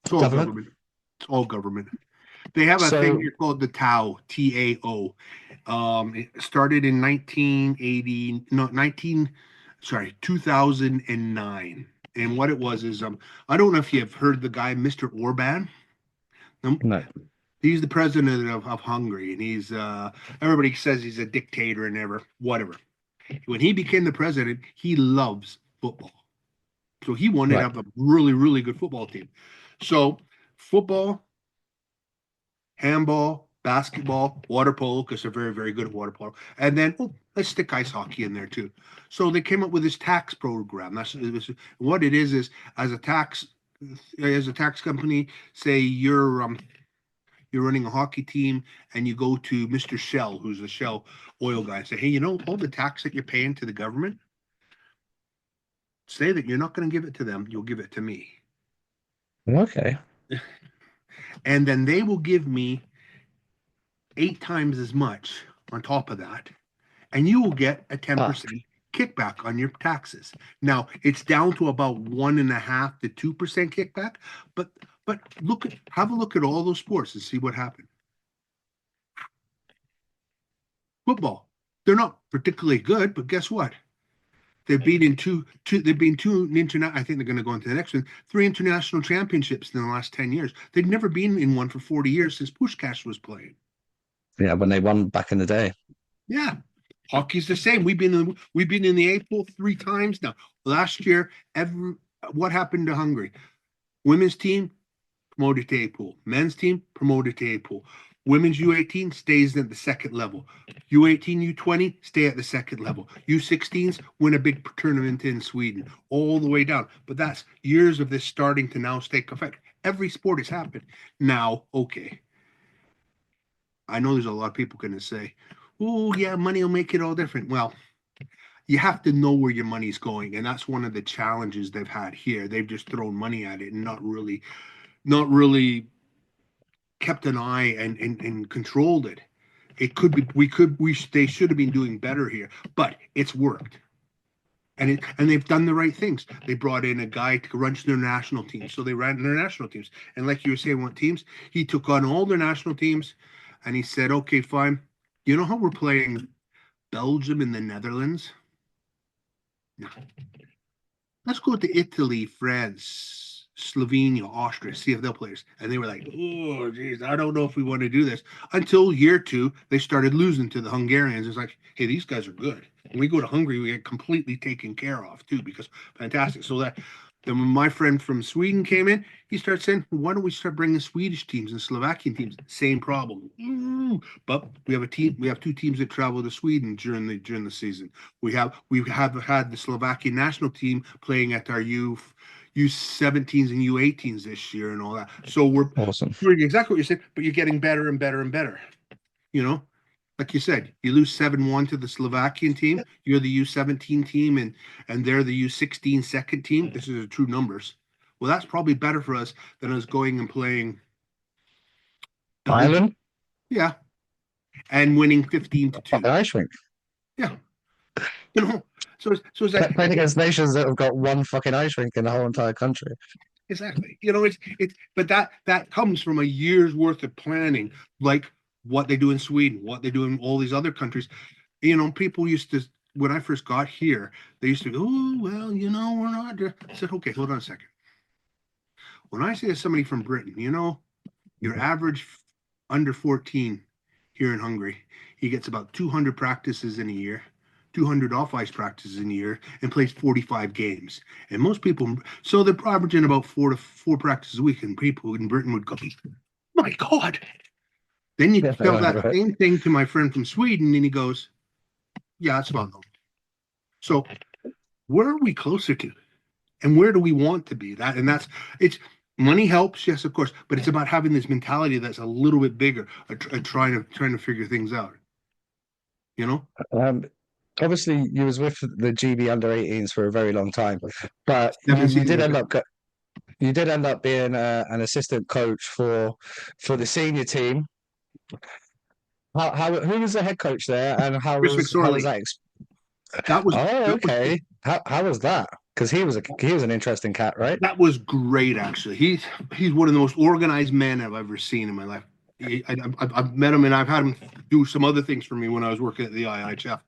It's all government? government. It's all government. They have a So thing here called the TAO, TAO. It started in 1980, no, 2009. And what it was is, I don't know if you've heard the guy, Mr. Orban. no. He's the president of Hungary, and he's everybody says he's a dictator and whatever. When he became the president, he loves football. So he wanted to Right. have a really, really good football team. So football, handball, basketball, water polo, because they're very, very good at water polo. And then, let's stick ice hockey in there too. So they came up with this tax program. That's what it is as a tax company, say you're running a hockey team and you go to Mr. Shell, who's the Shell oil guy, and say, hey, all the tax that you're paying to the government, say that you're not going to give it to them, you'll give it to me. Okay. And then they will give me 8 times as much on top of that. And you will get a 10% kickback on your taxes. Now, it's down to about 1.5% to 2% kickback, but have a look at all those sports and see what happened. Football, they're not particularly good, but guess what? They've been in two international. I think they're going to go into the next one. 3 international championships in the last 10 years. They'd never been in one for 40 years since Puskás was playing. Yeah, when they won back in the day. Yeah, hockey's the same. We've been in the A pool 3 times now. Last year, what happened to Hungary? Women's team promoted to A pool. Men's team promoted to A pool. Women's U18 stays at the second level. U18, U20 stay at the second level. U16s win a big tournament in Sweden, all the way down. But that's years of this starting to now take effect. Every sport has happened. Now, okay. I know there's a lot of people going to say, oh, yeah, money will make it all different. Well, you have to know where your money's going. And that's one of the challenges they've had here. They've just thrown money at it and not really kept an eye and controlled it. They should have been doing better here, but it's worked. And they've done the right things. They brought in a guy to run their national teams. So they ran their national teams. And like you were saying, what teams? He took on all their national teams and he said, okay, fine. You know how we're playing Belgium and the Netherlands? No. Let's go to Italy, France, Slovenia, Austria, see if they'll play us. And they were like, oh, geez, I don't know if we want to do this. Until year 2, they started losing to the Hungarians. It's like, hey, these guys are good. When we go to Hungary, we get completely taken care of, too, because fantastic. So then when my friend from Sweden came in, he started saying, why don't we start bringing Swedish teams and Slovakian teams? Same problem. But we have 2 teams that travel to Sweden during the season. We have had the Slovakian national team playing at our U17s and U18s this year and all that. So we're Awesome. doing exactly what you said, but you're getting better and better and better. Like you said, you lose 7-1 to the Slovakian team. You're the U17 team, and they're the U16 second team. This is true numbers. Well, that's probably better for us than us going and playing Ireland? Yeah. And winning 15-2. Ice rink. Yeah. So it's like Playing against nations that have got one fucking ice rink in the whole entire country. Exactly. But that comes from a year's worth of planning, like what they do in Sweden, what they do in all these other countries. People used to, when I first got here, they used to go, oh, well, we're not. I said, okay, hold on a second. When I say to somebody from Britain, your average under 14 here in Hungary, he gets about 200 practices in a year, 200 off-ice practices in a year, and plays 45 games. And most people, so they're averaging about 4 practices a week, and people in Britain would go, my God. Then you tell that same thing to my friend from Sweden, and he goes, yeah, it's about normal. So where are we closer to? And where do we want to be? It's money helps, yes, of course, but it's about having this mentality that's a little bit bigger, trying to figure things out. you know. Um, obviously, you was with the GB under 18s for a very long time, but Seven you did seasons. end up you did end up being an assistant coach for the senior team. How who was the head coach there, and Chris how was McSorley. that? That was Oh, that was okay. How was that? Because he was an interesting cat, right? that was great. Actually, he's one of the most organized men I've ever seen in my life. I've met him and I've had him do some other things for me when I was working at the IHF.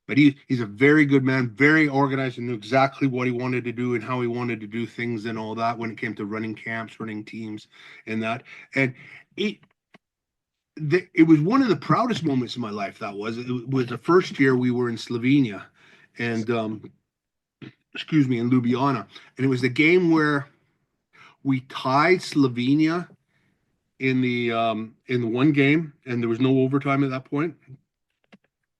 But he's a very good man, very organized, and knew exactly what he wanted to do and how he wanted to do things and all that when it came to running camps, running teams, and that. And it it was one of the proudest moments in my life. That was it was the first year we were in Slovenia, and excuse me, in Ljubljana, and it was the game where we tied Slovenia in the one game, and there was no overtime at that point.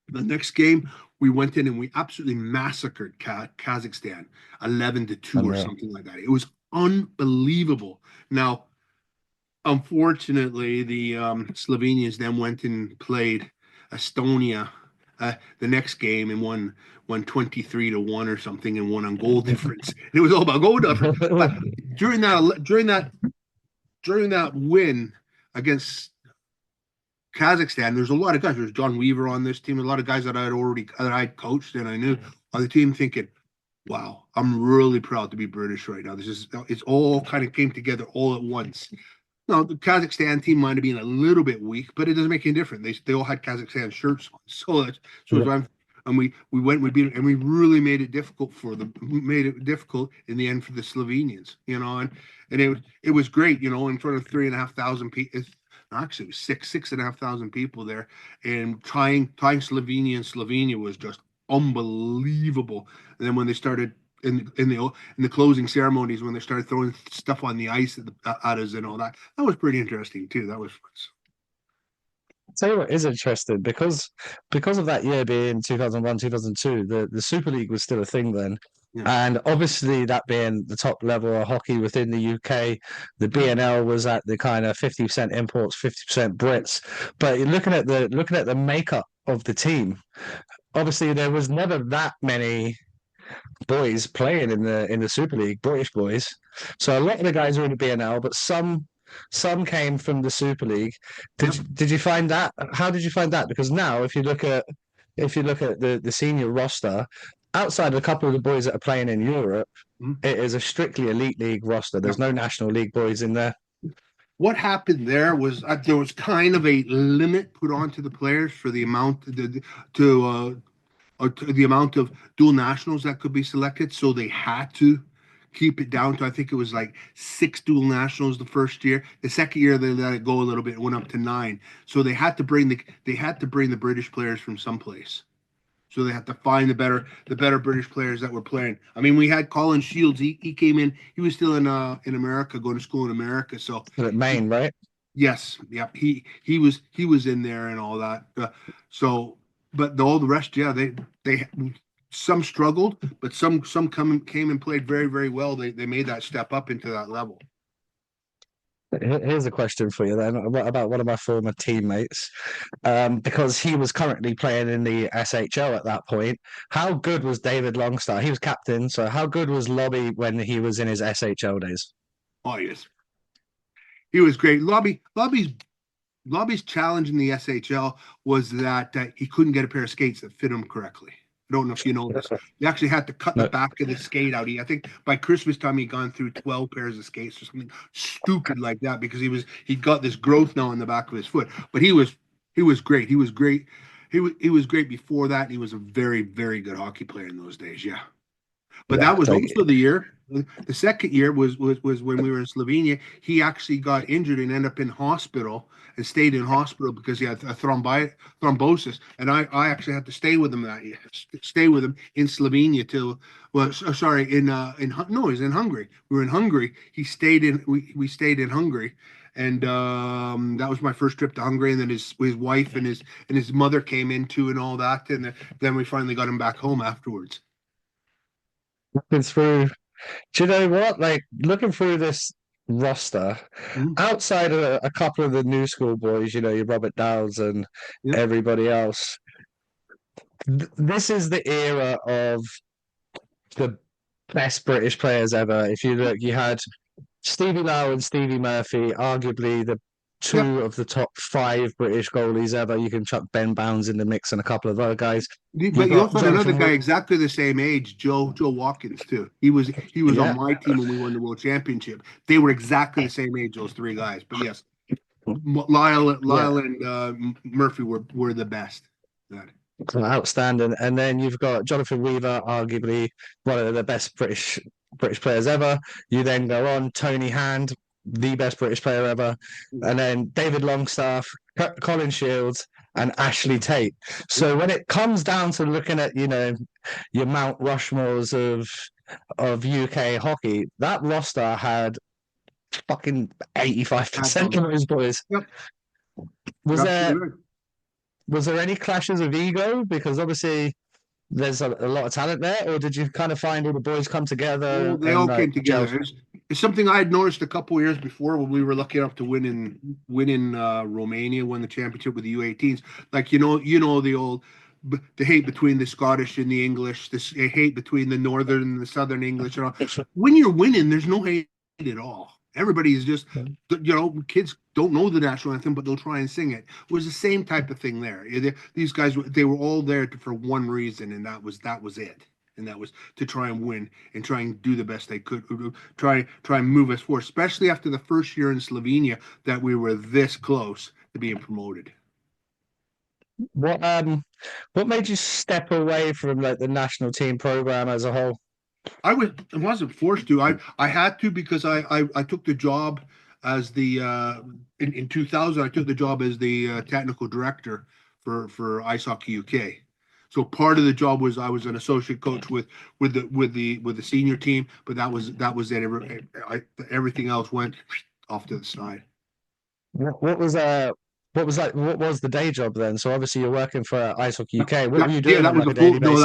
The next game, we went in and we absolutely massacred Kazakhstan, 11-2 or Unreal. something like that. It was unbelievable. Now, unfortunately, the Slovenians then went and played Estonia the next game and won 23-1 or something and won on goal difference. It was all about goal difference. But during that win against Kazakhstan, there's a lot of guys. There's John Weaver on this team, a lot of guys that I'd coached and I knew on the team, thinking, "Wow, I'm really proud to be British right now." It's all kind of came together all at once. No, the Kazakhstan team might have been a little bit weak, but it doesn't make any difference. They all had Kazakhstan shirts on, so Yeah. and we beat them, and we really made it difficult for them. Made it difficult in the end for the Slovenians, and it was great, in front of 3,500 people. Actually, it was 6,500 people there, and tying Slovenia was just unbelievable. And then when they started in the closing ceremonies, when they started throwing stuff on the ice at us and all that, that was pretty interesting too. That was Tell you what is interesting because of that year being 2001, 2002, the Super League was still a thing then. yeah. And obviously, that being the top level of hockey within the UK, the BNL was at the kind of 50% imports, 50% Brits. But you're looking at the makeup of the team. Obviously, there was never that many boys playing in the Super League, British boys. So a lot of the guys are in the BNL, but some came from the Super League. Did you find that? How did you find that? Because now, if you look at the senior roster, outside of a couple of the boys that are playing in Europe, Mhm. it is a strictly elite league roster. Yeah. There's no National League boys in there. What happened there was kind of a limit put onto the players for the amount to the amount of dual nationals that could be selected. So they had to keep it down to, I think it was like 6 dual nationals the first year. The second year they let it go a little bit, it went up to 9. So they had to bring the British players from someplace. So they had to find the better British players that were playing. I mean, we had Colin Shields. He came in. He was still in America, going to school in America. So At Maine, right? yes, yep. He was in there and all that. But all the rest, yeah, they some struggled, but some came and played very very well. They made that step up into that level. Here's a question for you then about one of my former teammates, because he was currently playing in the SHL at that point. How good was David Longstar? He was captain, so how good was Lobby when he was in his SHL days? Oh yes, he was great. Lobby's challenge in the SHL was that he couldn't get a pair of skates that fit him correctly. I don't know if you know this. He actually had to cut the No. back of the skate out. I think by Christmas time he'd gone through 12 pairs of skates or something stupid like that because he got this growth now in the back of his foot. But he was great. He was great. He was great before that. And he was a very very good hockey player in those days. Yeah. But Yeah, that was like also the year. The second year was when we were in Slovenia. He actually got injured and ended up in hospital and stayed in hospital because he had a thrombosis. And I actually had to stay with him that year. Stay with him in Slovenia till sorry no, he's in Hungary. We were in Hungary. We stayed in Hungary. And that was my first trip to Hungary. And then his wife and his mother came in too and all that. And then we finally got him back home afterwards. looking through, do you know what? Like looking through this roster, Mhm. outside of a couple of the new school boys, your Robert Dowds and Yeah. everybody else. this is the era of the best British players ever. If you look, you had Stevie Lowe and Stevie Murphy, arguably the Yep. two of the top five British goalies ever. You can chuck Ben Bounds in the mix and a couple of other guys. But You've you got also had another Jonathan. guy exactly the same age, Joe Watkins too. He was on Yeah. my team when we won the world championship. They were exactly the same age, those three guys. But yes, Lyle Yeah. and Murphy were the best. Outstanding. And then you've got Jonathan Weaver, arguably one of the best British players ever. You then go on Tony Hand, the best British player ever, and then David Longstaff, Colin Shields, and Ashley Tate. So when it comes down to looking at your Mount Rushmores of UK hockey, that roster had fucking 85% of those boys. Yep. Was there Absolutely right. was there any clashes of ego? Because obviously there's a lot of talent there, or did you kind of find all the boys come together Well, they and all came gel? together. It's something I had noticed a couple of years before when we were lucky enough to win in Romania, won the championship with the U18s. Like the old the hate between the Scottish and the English, this hate between the Northern and the Southern English. And all. When you're winning, there's no hate at all. Everybody's just, kids don't know the national anthem, but they'll try and sing it. It was the same type of thing there. These guys, they were all there for one reason, and that was it. And that was to try and win and try and do the best they could, try and move us forward, especially after the first year in Slovenia that we were this close to being promoted. What made you step away from like the national team program as a whole? I wasn't forced to. I had to because I took the job as the in 2000. I took the job as the technical director for Ice Hockey UK. So part of the job was I was an associate coach with the senior team, but that was it. Everything else went off to the side. What was the day job then? So obviously you're working for Ice Hockey UK. What were you Yeah, doing that on was like a a daily full. No, basis?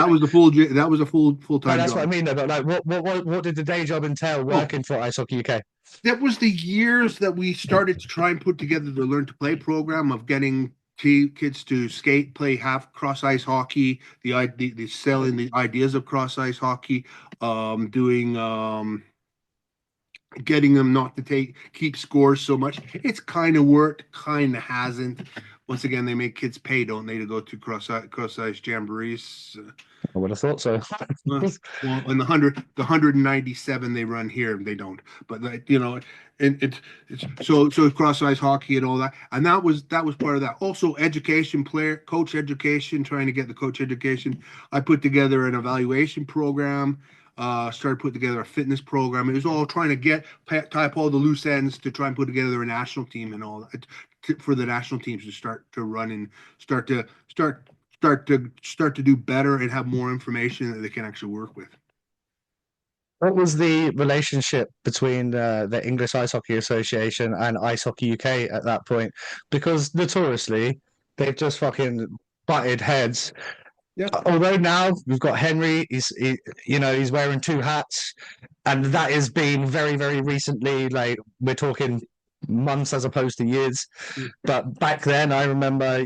that was a full-time That's job. what I mean though. But like, what did the day job entail working for Ice Hockey UK? That was the years that we started to try and put together the Learn to Play program of getting kids to skate, play half cross ice hockey, the selling the ideas of cross ice hockey, doing getting them not to keep scores so much. It's kind of worked, kind of hasn't. Once again, they make kids pay, don't they, to go to cross ice jamborees. I would have thought so. Well, in the 197 they run here, they don't. But it's so cross ice hockey and all that, and that was part of that. Also, education, coach education, trying to get the coach education. I put together an evaluation program. Started putting together a fitness program. It was all trying to tie up all the loose ends to try and put together a national team and all that for the national teams to start to run and start to do better and have more information that they can actually work with. What was the relationship between the English Ice Hockey Association and Ice Hockey UK at that point? Because notoriously, they've just fucking butted heads. Yeah. Although now we've got Henry, he's wearing two hats, and that has been very, very recently. Like we're talking months as opposed to years. But back then, I remember,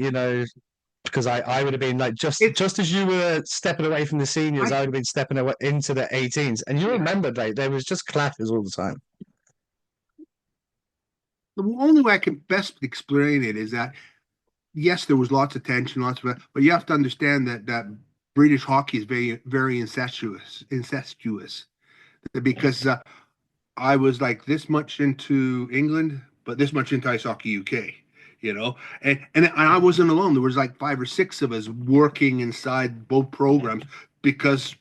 because I would have been like just as you were stepping away from the seniors, I would have been stepping away into the 18s, and you remembered like there was just clashes all the time. The only way I can best explain it is that yes, there was lots of tension, but you have to understand that British hockey is very, very incestuous, because I was like this much into England, but this much into Ice Hockey UK. And I wasn't alone. There was like 5 or 6 of us working inside both programs because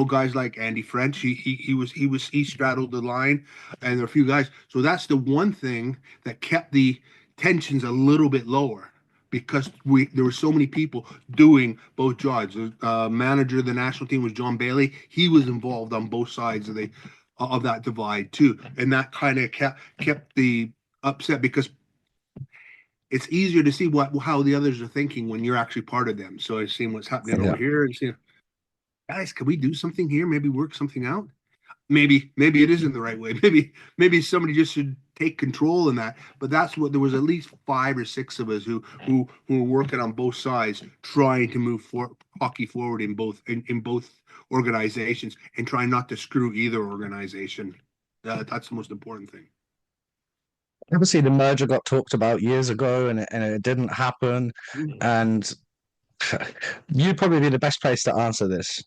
guys like Andy French, he straddled the line, and there are a few guys. So that's the one thing that kept the tensions a little bit lower because there were so many people doing both jobs. The manager of the national team was John Bailey. He was involved on both sides of that divide too, and that kind of kept the upset because it's easier to see how the others are thinking when you're actually part of them. So I've seen what's happening over here and saying, guys, can we do something here? Maybe work something out. Maybe it isn't the right way. Maybe somebody just should take control in that. But that's what there was at least 5 or 6 of us who were working on both sides, trying to move hockey forward in both organizations, and trying not to screw either organization. That's the most important thing. Obviously, the merger got talked about years ago, and it didn't happen. And you'd probably be the best place to answer this.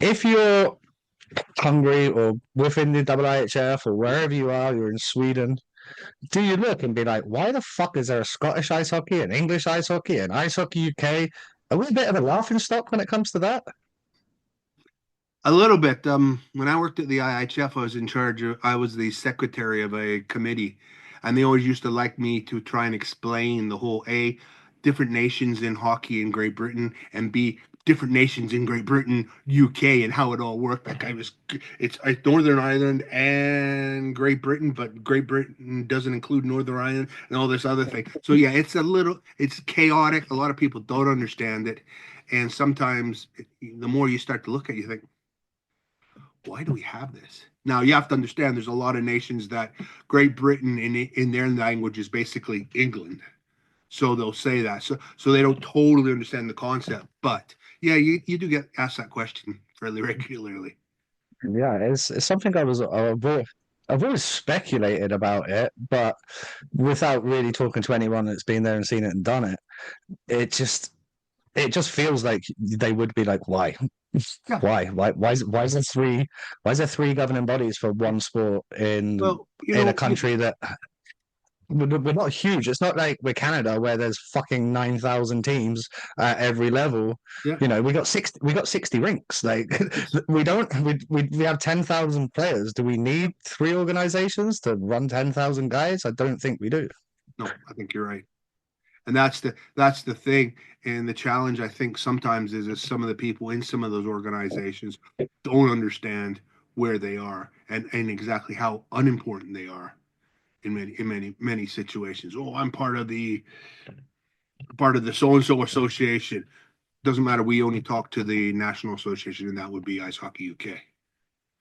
If you're Hungary or within the IIHF or wherever you are, you're in Sweden, do you look and be like, why the fuck is there a Scottish ice hockey, an English ice hockey, an ice hockey UK? Are we a bit of a laughing stock when it comes to that? A little bit. When I worked at the IHF, I was the secretary of a committee, and they always used to like me to try and explain the whole different nations in hockey in Great Britain, and B, different nations in Great Britain, UK, and how it all worked. It's Northern Ireland and Great Britain, but Great Britain doesn't include Northern Ireland and all this other thing. So yeah, it's chaotic. A lot of people don't understand it, and sometimes the more you start to look at it, you think, why do we have this? Now you have to understand there's a lot of nations that Great Britain in their language is basically England. So they'll say that. So they don't totally understand the concept. But yeah, you do get asked that question fairly regularly. Yeah, it's something I've always speculated about it, but without really talking to anyone that's been there and seen it and done it, it just feels like they would be like, why? Yeah. Why is there three governing bodies for one sport in a country that we're not huge. It's not like we're Canada where there's fucking 9,000 teams at every level. Yeah. You know, we got 60 rinks. Like we have 10,000 players. Do we need 3 organizations to run 10,000 guys? I don't think we do. No, I think you're right. And that's the thing. And the challenge, I think, sometimes is some of the people in some of those organizations don't understand where they are and exactly how unimportant they are in many situations. Oh, I'm part of the so-and-so association. Doesn't matter. We only talk to the national association, and that would be Ice Hockey UK.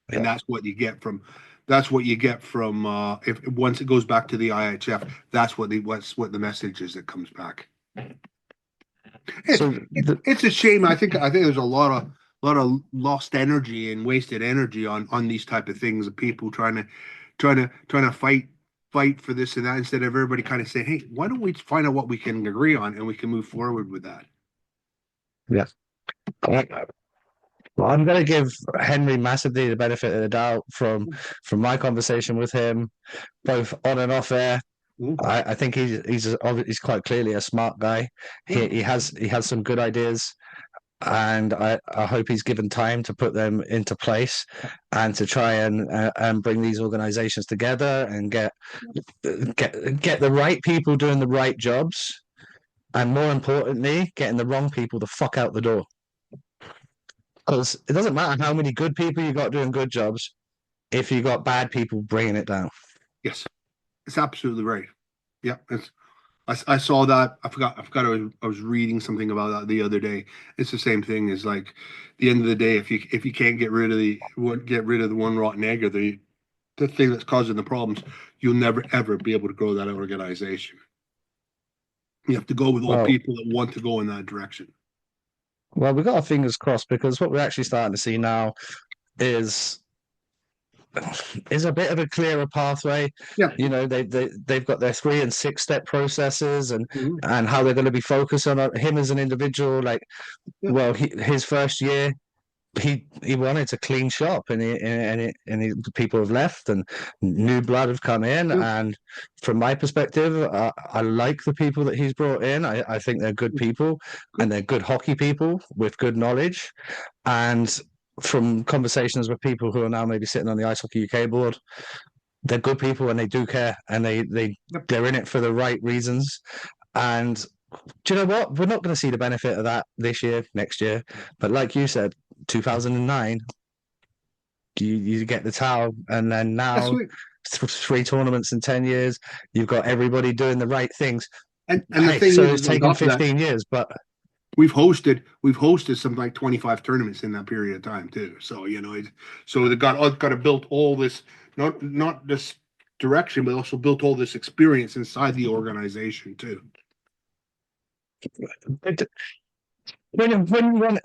And Yeah. that's what you get from if once it goes back to the IHF, that's what the message is that comes back. It's a shame. I think there's a lot of lost energy and wasted energy on these type of things, of people trying to fight for this and that, instead of everybody kind of saying, hey, why don't we find out what we can agree on and we can move forward with that. Yeah. Well, I'm going to give Henry massively the benefit of the doubt from my conversation with him, both on and off air. I think he's quite clearly a smart guy. He has some good ideas, and I hope he's given time to put them into place and to try and bring these organizations together and get the right people doing the right jobs, and more importantly, getting the wrong people the fuck out the door. Because it doesn't matter how many good people you got doing good jobs if you got bad people bringing it down. Yes, it's absolutely right. Yeah, I saw that. I forgot. I was reading something about that the other day. It's the same thing. Is like, the end of the day, if you can't get rid of the one rotten egg, or the thing that's causing the problems, you'll never ever be able to grow that organization. You have to go with all people that want to go in that direction. Well, we've got our fingers crossed, because what we're actually starting to see now is a bit of a clearer pathway. Yeah. You know, they've got their 3 and 6 step processes and how they're going to be focused on him as an individual. Like, well, his first year, he wanted to clean shop, and the people have left and new blood have come in. And from my perspective, I like the people that he's brought in. I think they're good people, and they're good hockey people with good knowledge. And from conversations with people who are now maybe sitting on the Ice Hockey UK board, they're good people and they do care, and they're in it for the right reasons. And do you know what? We're not going to see the benefit of that this year, next year. But like you said, 2009, you get the towel, and then now 3 tournaments in 10 years, you've got everybody doing the right things. And the thing so is, it's taken 15 years, but we've hosted something like 25 tournaments in that period of time too. So, you know, so they got to build all this, not just direction, but also built all this experience inside the organization too.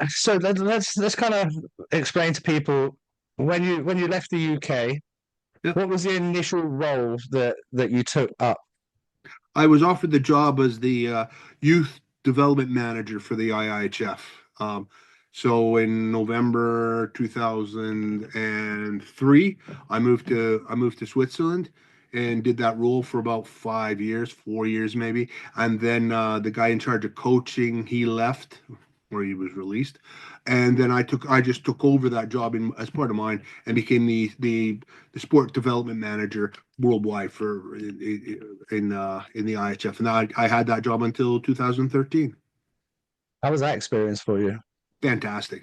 So let's kind of explain to people when you left the UK, Yep. what was the initial role that you took up? I was offered the job as the youth development manager for the IIHF. So in November 2003, I moved to Switzerland and did that role for about 5 years, 4 years maybe. And then the guy in charge of coaching, he left, or he was released. And then I just took over that job as part of mine and became the sport development manager worldwide for in the IHF. And I had that job until 2013. How was that experience for you? Fantastic.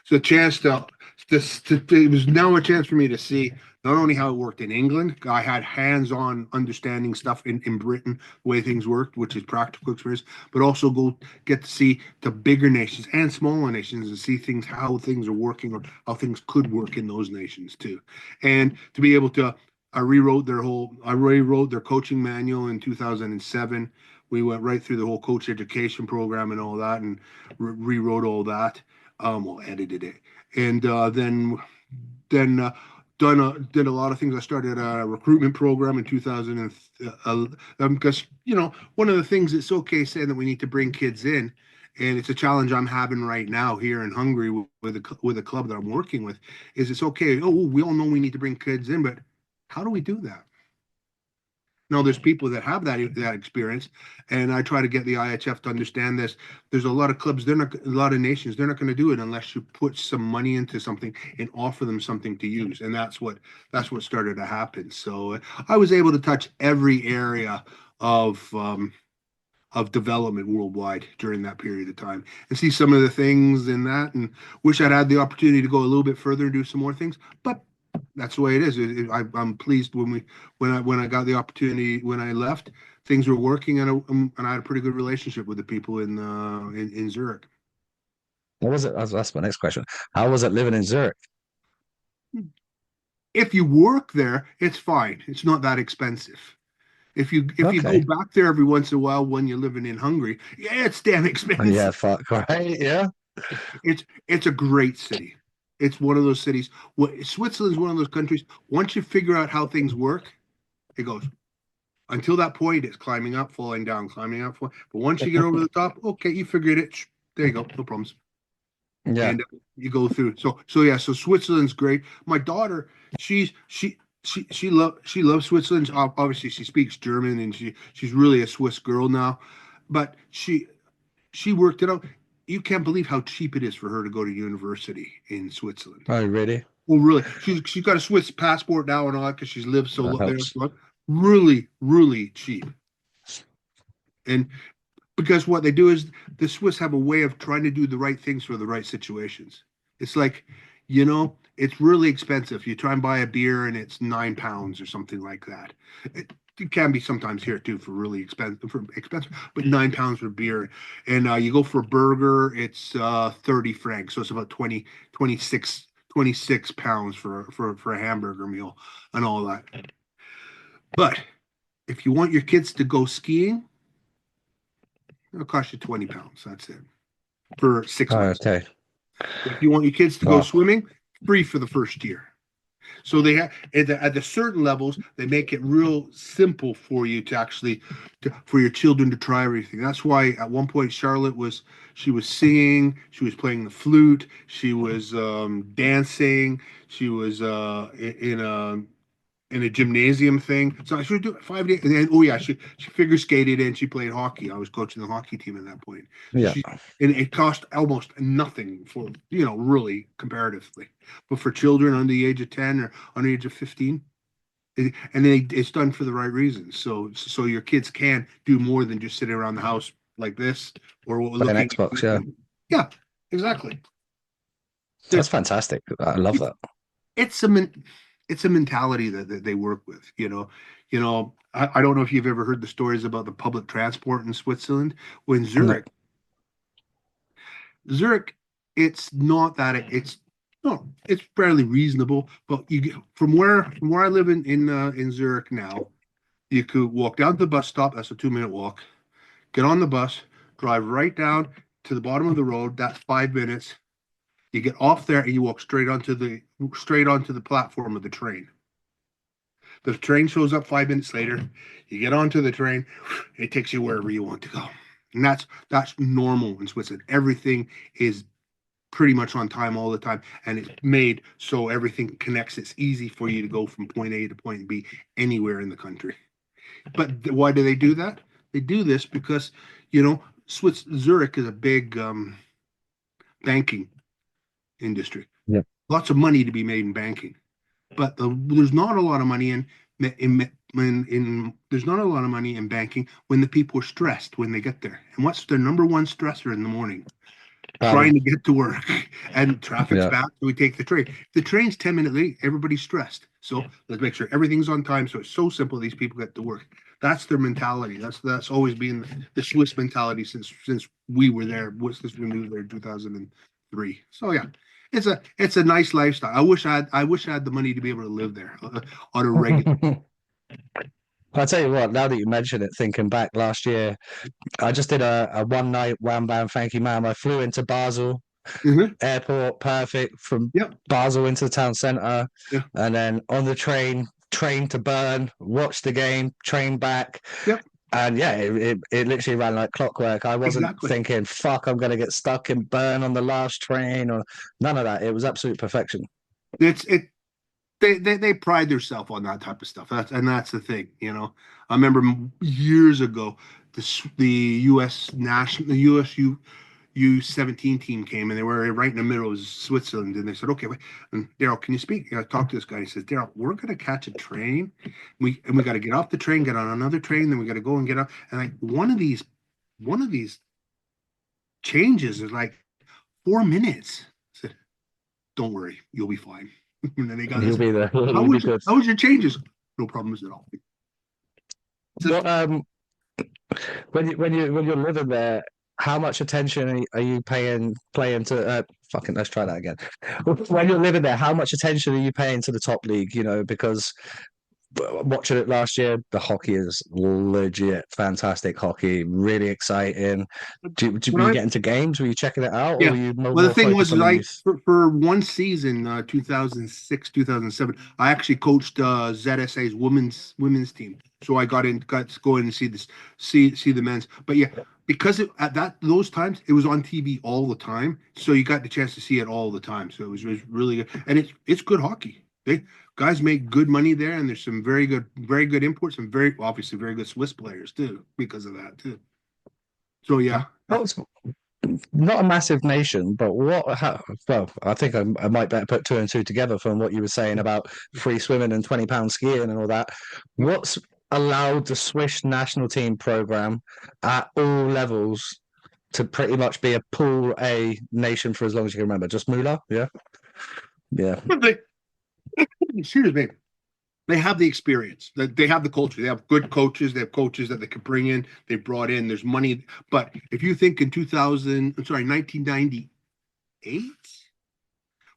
So a chance to it was now a chance for me to see not only how it worked in England. I had hands-on understanding stuff in Britain, the way things worked, which is practical experience, but also go get to see the bigger nations and smaller nations and see how things are working or how things could work in those nations too. And to be able to, I rewrote their coaching manual in 2007. We went right through the whole coach education program and all that, and rewrote all that. Edited it, and then did a lot of things. I started a recruitment program in 2000, because one of the things it's okay saying that we need to bring kids in, and it's a challenge I'm having right now here in Hungary with a club that I'm working with. Is it's okay? Oh, we all know we need to bring kids in, but how do we do that? No, there's people that have that experience, and I try to get the IHF to understand this. There's a lot of clubs, a lot of nations, they're not going to do it unless you put some money into something and offer them something to use, and that's what started to happen. So I was able to touch every area of development worldwide during that period of time, and see some of the things in that, and wish I'd had the opportunity to go a little bit further and do some more things, but that's the way it is. I'm pleased when I got the opportunity when I left, things were working, and I had a pretty good relationship with the people in Zurich. What was it? That's my next question. How was it living in Zurich? If you work there, it's fine. It's not that expensive. If you go back there every once in a while when you're living in Hungary, yeah, it's damn expensive. Yeah, fuck right. Yeah, it's a great city. It's one of those cities. Switzerland's one of those countries. Once you figure out how things work, it goes. Until that point, it's climbing up, falling down, climbing up, falling. But once you get over the top, okay, you figured it. There you go, no problems. yeah. And you go through. So Switzerland's great. My daughter, she loves Switzerland. Obviously, she speaks German, and she's really a Swiss girl now. But she worked it out. You can't believe how cheap it is for her to go to university in Switzerland. Oh, really? Well, really, she's got a Swiss passport now and all that because she's lived so long there. Really, really cheap. And because what they do is the Swiss have a way of trying to do the right things for the right situations. It's like, it's really expensive. You try and buy a beer and it's £9 or something like that. It can be sometimes here too for really expensive, but £9 for beer. And you go for a burger, it's 30 francs. So it's about 26 pounds for a hamburger meal and all that. But if you want your kids to go skiing, it'll cost you £20. That's it for 6 months. Okay. If you want your kids to go swimming, free for the first year. So they have at the certain levels, they make it real simple for you to actually for your children to try everything. That's why at one point Charlotte was singing, she was playing the flute, she was dancing, she was in a gymnasium thing. So I should do it 5 days. And then, she figure skated and she played hockey. I was coaching the hockey team at that point. Yeah. And it cost almost nothing for, really comparatively. But for children under the age of 10 or under the age of 15, and then it's done for the right reasons. So your kids can do more than just sitting around the house like this or looking at Xbox. Yeah. Yeah, exactly. That's fantastic. I love that. It's a mentality that they work with, I don't know if you've ever heard the stories about the public transport in Switzerland. When Zurich, it's not that it's No, it's fairly reasonable. But you get from where I live in Zurich now, you could walk down to the bus stop. That's a 2-minute walk. Get on the bus, drive right down to the bottom of the road. That's 5 minutes. You get off there and you walk straight onto the platform of the train. The train shows up 5 minutes later. You get onto the train. It takes you wherever you want to go, and that's normal in Switzerland. Everything is pretty much on time all the time, and it's made so everything connects. It's easy for you to go from point A to point B anywhere in the country. But why do they do that? They do this because, Zurich is a big banking industry. Yeah. Lots of money to be made in banking, but there's not a lot of money in there's not a lot of money in banking when the people are stressed when they get there. And what's their number one stressor in the morning? Trying to get to work, and traffic's bad, so we take the train. If the train's 10 minutes late, everybody's stressed. So let's make sure everything's on time. So it's so simple. These people get to work. That's their mentality. That's always been the Swiss mentality since we were there. Since we moved there in 2003. So yeah, it's a nice lifestyle. I wish I had the money to be able to live there on a regular. I'll tell you what, now that you mention it, thinking back last year, I just did a one night wham bam thank you ma'am. I flew into Basel airport, perfect, from Basel into the town centre, and then on the train to Bern, watch the game, train back. And it literally ran like clockwork. I wasn't thinking, fuck, I'm going to get stuck in Bern on the last train, or none of that. It was absolute perfection. They pride themselves on that type of stuff. That's the thing, I remember years ago, the U.S. U17 team came, and they were right in the middle of Switzerland, and they said, "Okay, and Daryl, can you speak?" I talked to this guy. He says, "Daryl, we're going to catch a train. We got to get off the train, get on another train, then we got to go and get up. And like one of these changes is like 4 minutes." I said, "Don't worry, you'll be fine." And then they got You'll be there. How was your changes? No problems at all. What, when you're living there, how much attention are you paying to let's try that again. When you're living there, how much attention are you paying to the top league? Because watching it last year, the hockey is legit fantastic hockey, really exciting. Were you getting to games? Were you checking it out? Yeah. Or were you well, the thing was, for one season, 2006, 2007, I actually coached ZSA's women's team. So I got to go in and see the men's. But yeah, because at those times it was on TV all the time, so you got the chance to see it all the time. So it was really good, and it's good hockey. Guys make good money there, and there's some very good imports, and obviously very good Swiss players too because of that too. So yeah, it's not a massive nation, but I think I might better put two and two together from what you were saying about free swimming and £20 skiing and all that. What's allowed the Swiss national team program at all levels to pretty much be a Pool A nation for as long as you can remember? Just Moolah, yeah. Excuse me. They have the experience. They have the culture. They have good coaches. They have coaches that they could bring in. They brought in. There's money. But if you think in 1998,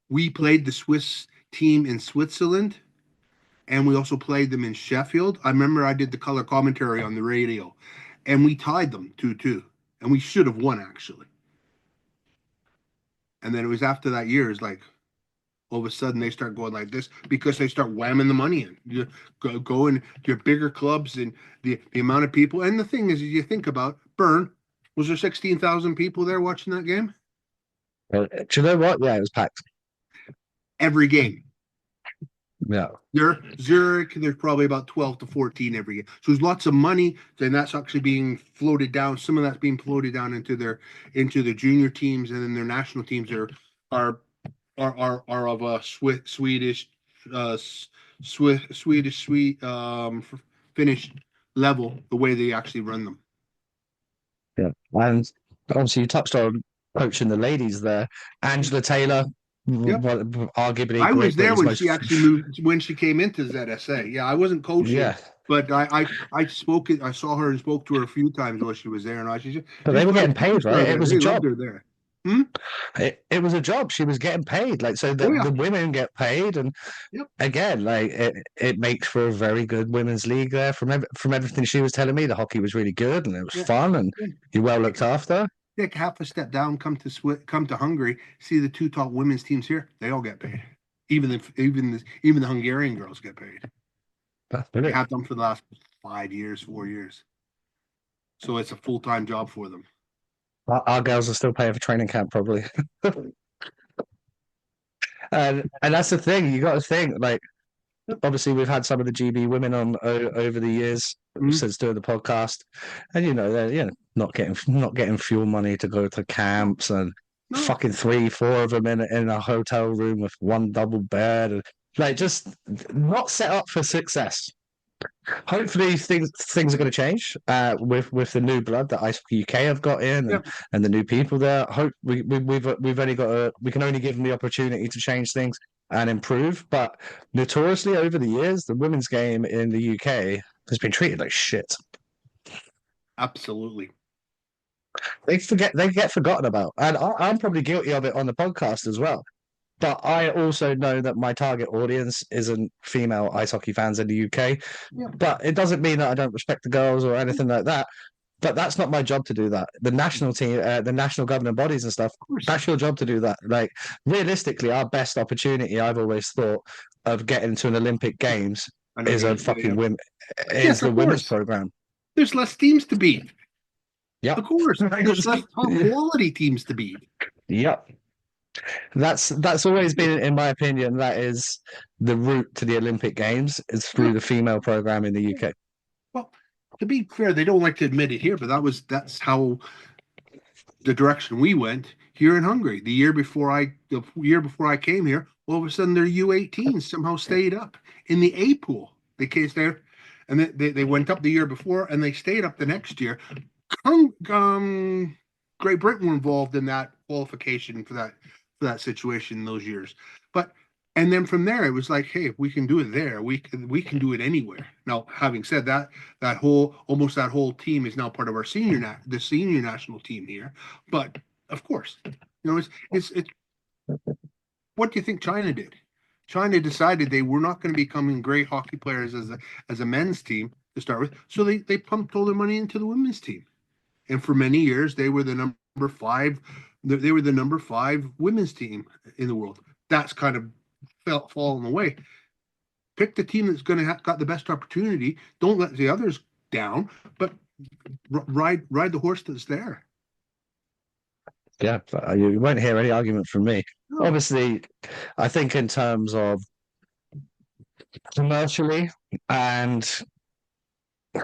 we played the Swiss team in Switzerland, and we also played them in Sheffield. I remember I did the color commentary on the radio, and we tied them 2-2, and we should have won actually. And then it was after that year, it's like, all of a sudden they start going like this because they start whamming the money in. You go in your bigger clubs and the amount of people. And the thing is, you think about Bern, was there 16,000 people there watching that game? Do you know what? Yeah, it was packed. Every game. Yeah. Zurich, there's probably about 12 to 14 every game. So there's lots of money, and that's actually being floated down. Some of that's being floated down into the junior teams, and then their national teams are of a Swedish Finnish level, the way they actually run them. Yeah, and obviously you touched on coaching the ladies there. Angela Taylor, arguably. I was there when she actually moved, when she came into ZSA. Yeah, I wasn't coaching, but I saw her and spoke to her a few times while she was there, and but they were getting paid, right? It was a job. Her there. Hmm? It was a job. She was getting paid. Like, so Oh the yeah. women get paid, and Yep. again, like it makes for a very good women's league there. From everything she was telling me, the hockey was really good and it was Yeah. fun and Yeah. you're well looked after. Take half a step down, come to Hungary, see the two top women's teams here. They all get paid. Even the Hungarian girls get paid. That's They brilliant. have done for the last 5 years, 4 years. So it's a full-time job for them. Our girls are still paying for training camp, probably. And that's the thing. You got to think, like, obviously we've had some of the GB women on over the years Mhm. since doing the podcast, and they're not getting fuel money to go to camps, and No, fucking 3, 4 of them in a hotel room with one double bed, and like just not set up for success. Hopefully things are going to change with the new blood that Ice Hockey UK have got in, yeah, and the new people there. Hope we've only got we can only give them the opportunity to change things and improve. But notoriously over the years, the women's game in the UK has been treated like shit. absolutely. They get forgotten about, and I'm probably guilty of it on the podcast as well. But I also know that my target audience isn't female ice hockey fans in the UK. Yeah, But it doesn't mean that I don't respect the girls or anything like that. But that's not my job to do that. The national team, the national governing bodies and stuff, of course. that's your job to do that. Like realistically, our best opportunity, I've always thought, of getting to an Olympic Games I know is a you. Yeah, fucking yeah. women is Yes, the of women's course. program. There's less teams to beat. Yep. Of course. There's less top quality teams to beat. Yep. That's always been, in my opinion, that is the route to the Olympic Games is Yeah. through the female program in the UK. Well, to be fair, they don't like to admit it here, but that's how the direction we went here in Hungary. The year before I came here, all of a sudden their U18s somehow stayed up in the A pool. They came there, and they went up the year before, and they stayed up the next year. Great Britain were involved in that qualification for that situation in those years, but. And then from there, it was like, hey, if we can do it there, we can do it anywhere. Now, having said that, almost that whole team is now part of our the senior national team here. But of course, it's what do you think China did? China decided they were not going to become great hockey players as a men's team to start with, so they pumped all their money into the women's team, and for many years they were the number five. They were the number 5 women's team in the world. That's kind of falling away. Pick the team that's going to got the best opportunity. Don't let the others down, but ride the horse that's there. Yeah, you won't hear any argument from me. No. Obviously, I think in terms of commercially and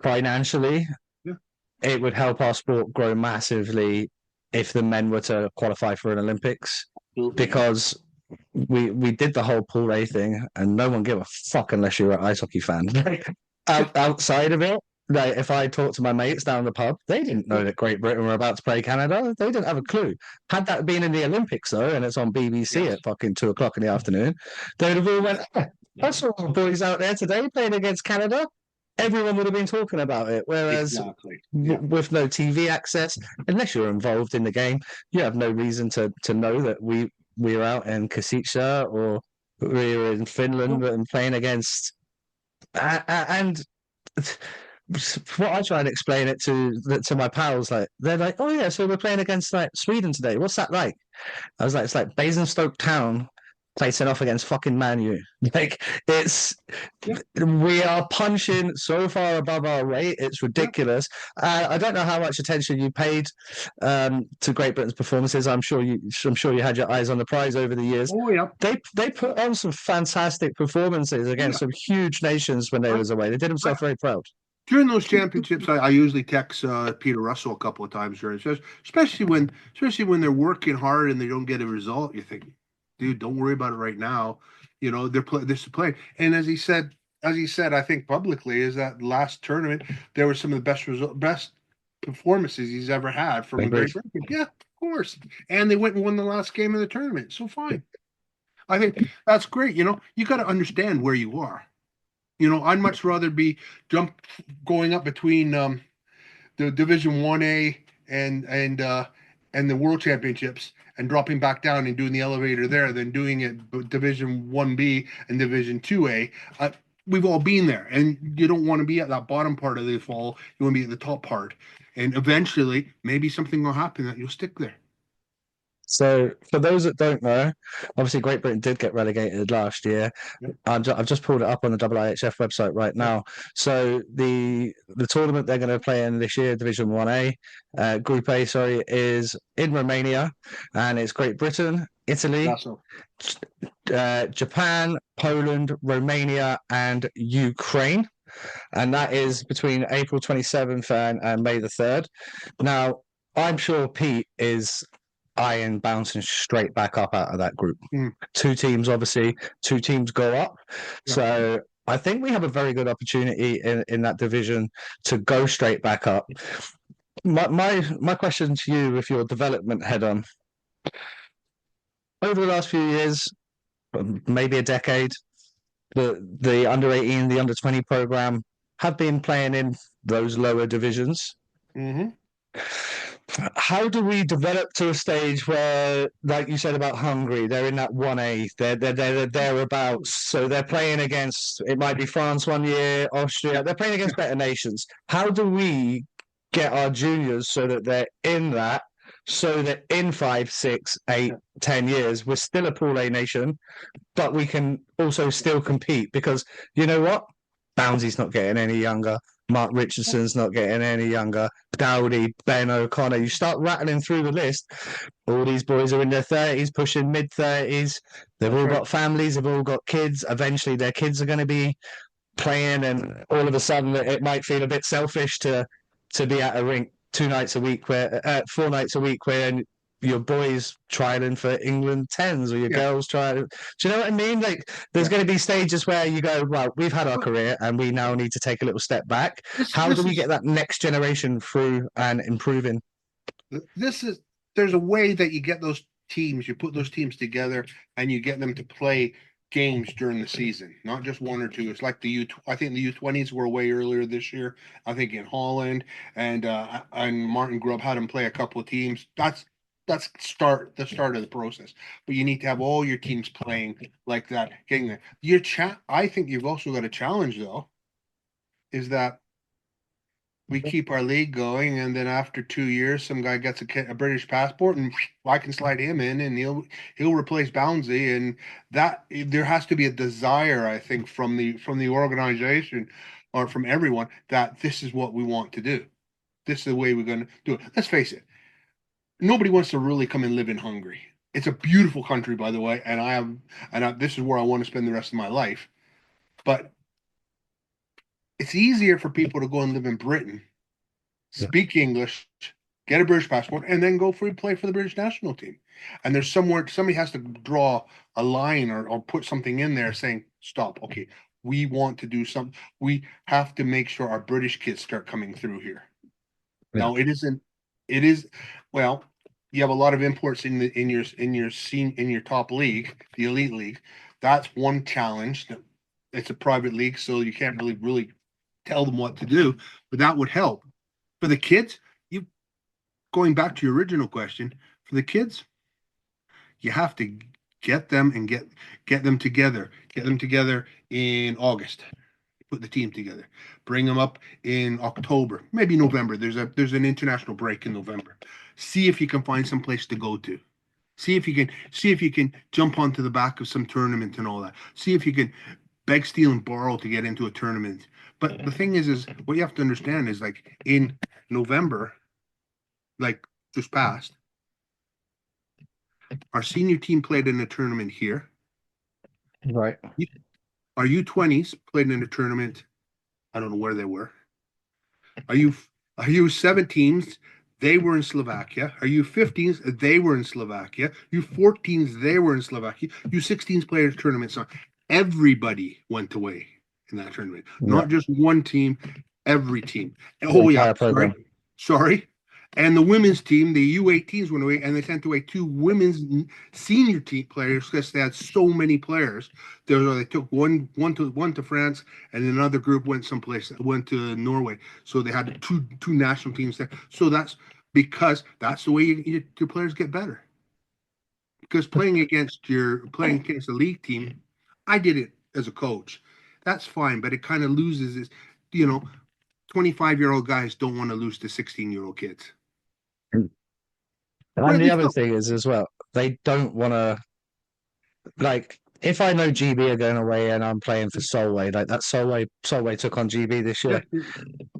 financially, Yeah. it would help our sport grow massively if the men were to qualify for an Olympics, because we did the whole pool A thing, and no one gave a fuck unless you're an ice hockey fan. Outside of it, like if I talked to my mates down the pub, they didn't know that Great Britain were about to play Canada. They didn't have a clue. Had that been in the Olympics though, and it's on BBC Yes. at fucking 2 o'clock in the afternoon, they would have all went, "Oh, I saw the boys out there today playing against Canada." Everyone would have been talking about it. Whereas Exactly. Yeah. with no TV access, unless you're involved in the game, you have no reason to know that we're out in Kasica or we're in Finland and playing against. And what I try and explain it to my pals, like they're like, "Oh yeah, so we're playing against like Sweden today. What's that like?" I was like, "It's like Basingstoke Town facing off against fucking Man U. Like it's we are punching so far above our weight, it's ridiculous." I don't know how much attention you paid to Great Britain's performances. I'm sure you had your eyes on the prize over the years. Oh yeah. They put on some fantastic performances against some huge nations when they was away. They did themselves very proud. During those championships, I usually text Peter Russell a couple of times during, especially when they're working hard and they don't get a result. You think, dude, don't worry about it right now. They're playing. And as he said, I think publicly, is that last tournament there were some of the best performances he's ever had from a Great Britain. Yeah, of course. And they went and won the last game of the tournament. So fine. I think that's great. You got to understand where you are. I'd much rather be going up between the Division 1A and and the World Championships and dropping back down and doing the elevator there, then doing it Division 1B and Division 2A. We've all been there, and you don't want to be at that bottom part of the fall. You want to be at the top part, and eventually maybe something will happen that you'll stick there. So, for those that don't know, obviously Great Britain did get relegated last year. Yep. I've just pulled it up on the IIHF website right now. So the tournament they're going to play in this year, Division 1A, Group A, sorry, is in Romania, and it's Great Britain, Italy, Japan, Poland, Romania, and Ukraine. And that is between April 27th and May the 3rd. Now, I'm sure Pete is eyeing bouncing straight back up out of that group. Two teams, obviously, two teams go up. Yeah. So I think we have a very good opportunity in that division to go straight back up. My question to you, with your development head on, over the last few years, maybe a decade, the under-18, the under-20 program have been playing in those lower divisions. Mm-hmm. How do we develop to a stage where, like you said about Hungary, they're in that 1A, they're thereabouts, so they're playing against, it might be France one year, Austria, they're playing against better nations. How do we get our juniors so that they're in that, so that in 5, 6, 8, 10 years, we're still a Pool A nation, but we can also still compete? Because you know what? Bounsy's not getting any younger. Mark Richardson's not getting any younger. Dowdy, Ben O'Connor. You start rattling through the list. All these boys are in their 30s, pushing mid-30s. They've all got families. They've all got kids. Eventually, their kids are going to be playing, and all of a sudden, it might feel a bit selfish to be at a rink 4 nights a week, where your boys trialing for England 10s, or your girls trialing. Do you know what I mean? Like, there's going to be stages where you go, well, we've had our career and we now need to take a little step back. How do we get that next generation through and improving? There's a way that you get those teams, you put those teams together and you get them to play games during the season, not just 1 or 2. It's like I think the U20s were way earlier this year, I think in Holland, and Martin Grubb had them play a couple of teams. That's the start of the process. But you need to have all your teams playing like that, getting there. I think you've also got a challenge, though, is that we keep our league going, and then after 2 years, some guy gets a British passport, and I can slide him in, and he'll replace Bouncy, and that there has to be a desire, I think, from the organization or from everyone, that this is what we want to do. This is the way we're going to do it. Let's face it. Nobody wants to really come and live in Hungary. It's a beautiful country, by the way, and this is where I want to spend the rest of my life. But it's easier for people to go and live in Britain, speak English, get a British passport, and then go play for the British national team. And there's somebody has to draw a line or put something in there saying, stop, okay, we want to do something. We have to make sure our British kids start coming through here. Yeah. Now, well, you have a lot of imports in your top league, the elite league. That's one challenge. It's a private league, so you can't really tell them what to do, but that would help. For the kids, going back to your original question, for the kids, you have to get them and get them together. Get them together in August. Put the team together. Bring them up in October, maybe November. There's an international break in November. See if you can find some place to go to. See if you can jump onto the back of some tournament and all that. See if you can beg, steal, and borrow to get into a tournament. But the thing is what you have to understand is, like, in November, like just past, our senior team played in a tournament here. Right. Our U20s played in a tournament. I don't know where they were. Our U17s, they were in Slovakia. Our U15s, they were in Slovakia. U14s, they were in Slovakia. U16s played a tournament. So everybody went away in that tournament. Yeah. Not just one team, every team. Oh, yeah. Sorry. And the women's team, the U18s went away, and they sent away 2 women's senior team players because they had so many players. They took one to France, and another group went to Norway. So they had two national teams there. So that's because that's the way your players get better. Because playing against a league team, I did it as a coach. That's fine, but it kind of loses its, 25-year-old guys don't want to lose to 16-year-old kids. And Rightly the other so. thing is as well, they don't want to, like, if I know GB are going away and I'm playing for Solway, like that Solway took on GB this year. Yeah.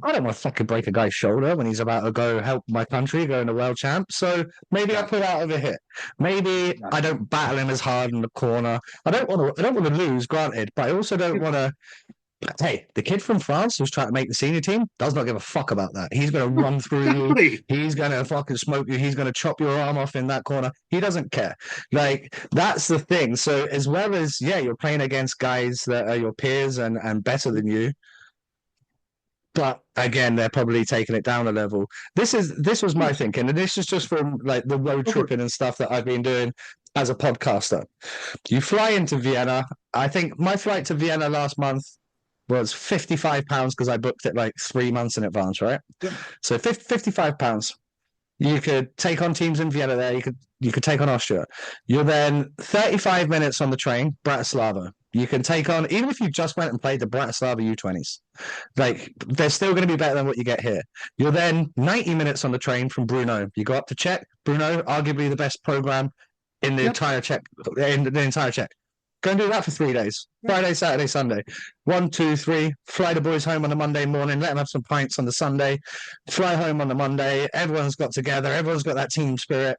I don't want to fucking break a guy's shoulder when he's about to go help my country, go in the world champ. So maybe I pull out of a hit. Maybe I don't battle him as hard in the corner. I don't want to lose, granted, but I also don't want to. Hey, the kid from France who's trying to make the senior team does not give a fuck about that. He's going to run through you. He's going to fucking smoke you. He's going to chop your arm off in that corner. He doesn't care. Like, that's the thing. So as well as, you're playing against guys that are your peers and better than you, but again, they're probably taking it down a level. This was my thinking, and this is just from like the road tripping and stuff that I've been doing as a podcaster. You fly into Vienna. I think my flight to Vienna last month was £55 because I booked it like 3 months in advance, right? Yeah. So £55. You could take on teams in Vienna there. You could take on Austria. You're then 35 minutes on the train, Bratislava. You can take on, even if you just went and played the Bratislava U20s, like they're still going to be better than what you get here. You're then 90 minutes on the train from Brno. You go up to Czech. Brno, arguably the best program in the entire Czech. Go and do that for 3 days. Friday, Saturday, Sunday. 1, 2, 3. Fly the boys home on the Monday morning. Let them have some pints on the Sunday. Fly home on the Monday. Everyone's got together. Everyone's got that team spirit.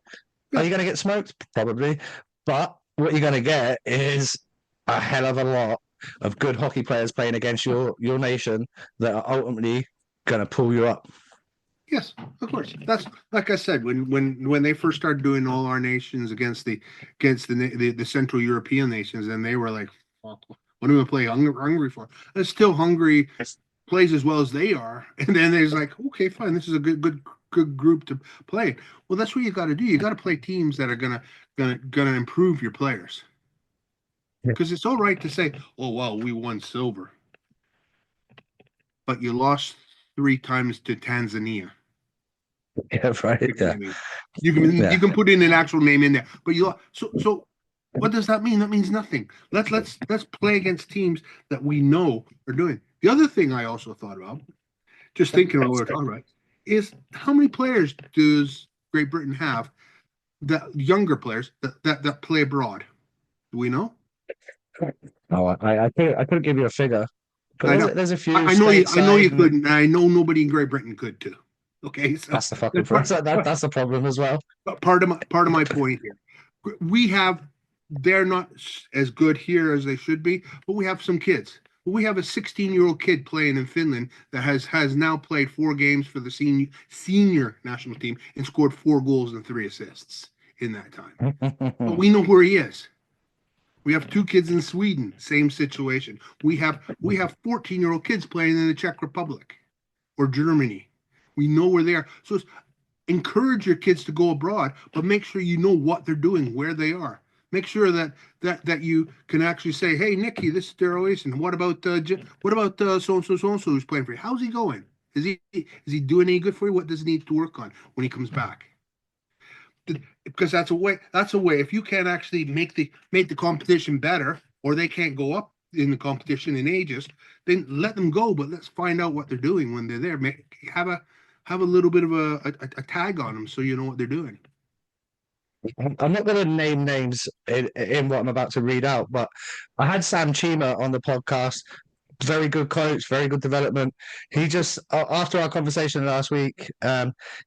Are you going to get smoked? Probably. But what you're going to get is a hell of a lot of good hockey players playing against your nation that are ultimately going to pull you up. Yes, of course. That's like I said when they first started doing all our nations against the Central European nations, and they were like, "What do we play Hungary for?" And still, Hungary plays as well as they are, and then there's like, okay, fine, this is a good group to play. Well, that's what you got to do. You got to play teams that are gonna improve your players, because it's all right to say, "Oh, well, we won silver," but you lost 3 times to Tanzania. Yeah, right. Yeah. You can put in an actual name in there, but so what does that mean? That means nothing. Let's play against teams that we know are doing. The other thing I also thought about, just thinking about what we're talking about, is how many players does Great Britain have, that younger players that play abroad? Do we know? Oh, I couldn't give you a figure, but there's a few. I know you couldn't. I know nobody in Great Britain could too. Okay, so that's the fucking problem. That's the problem as well. But part of my point here, they're not as good here as they should be, but we have some kids. We have a 16-year-old kid playing in Finland that has now played 4 games for the senior national team and scored 4 goals and 3 assists in that time. But we know where he is. We have 2 kids in Sweden, same situation. We have 14-year-old kids playing in the Czech Republic or Germany. We know where they are. So encourage your kids to go abroad, but make sure you know what they're doing, where they are. Make sure that you can actually say, "Hey, Nicky, this is Daryl Easson. What about so and so who's playing for you? How's he going? Is he doing any good for you? What does he need to work on when he comes back?" Because that's a way. If you can't actually make the competition better, or they can't go up in the competition in ages, then let them go. But let's find out what they're doing when they're there. Have a little bit of a tag on them so you know what they're doing. I'm not going to name names in what I'm about to read out, but I had Sam Chima on the podcast. Very good coach, very good development. He just, after our conversation last week,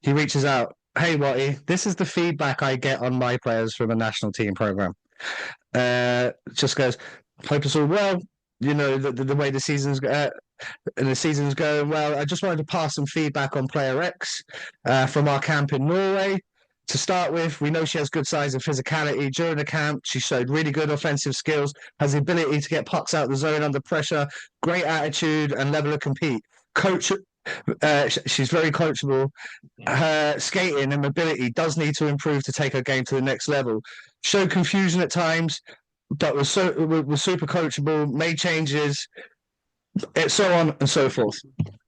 he reaches out. "Hey, Watty, this is the feedback I get on my players from a national team program." Just goes, "Hope it's all well. The way the season's going well. I just wanted to pass some feedback on player X from our camp in Norway. To start with, we know she has good size and physicality. During the camp, she showed really good offensive skills, has the ability to get pucks out of the zone under pressure, great attitude and level of compete. She's very coachable. Her skating and mobility does need to improve to take her game to the next level. Showed confusion at times, but was super coachable, made changes, so on and so forth."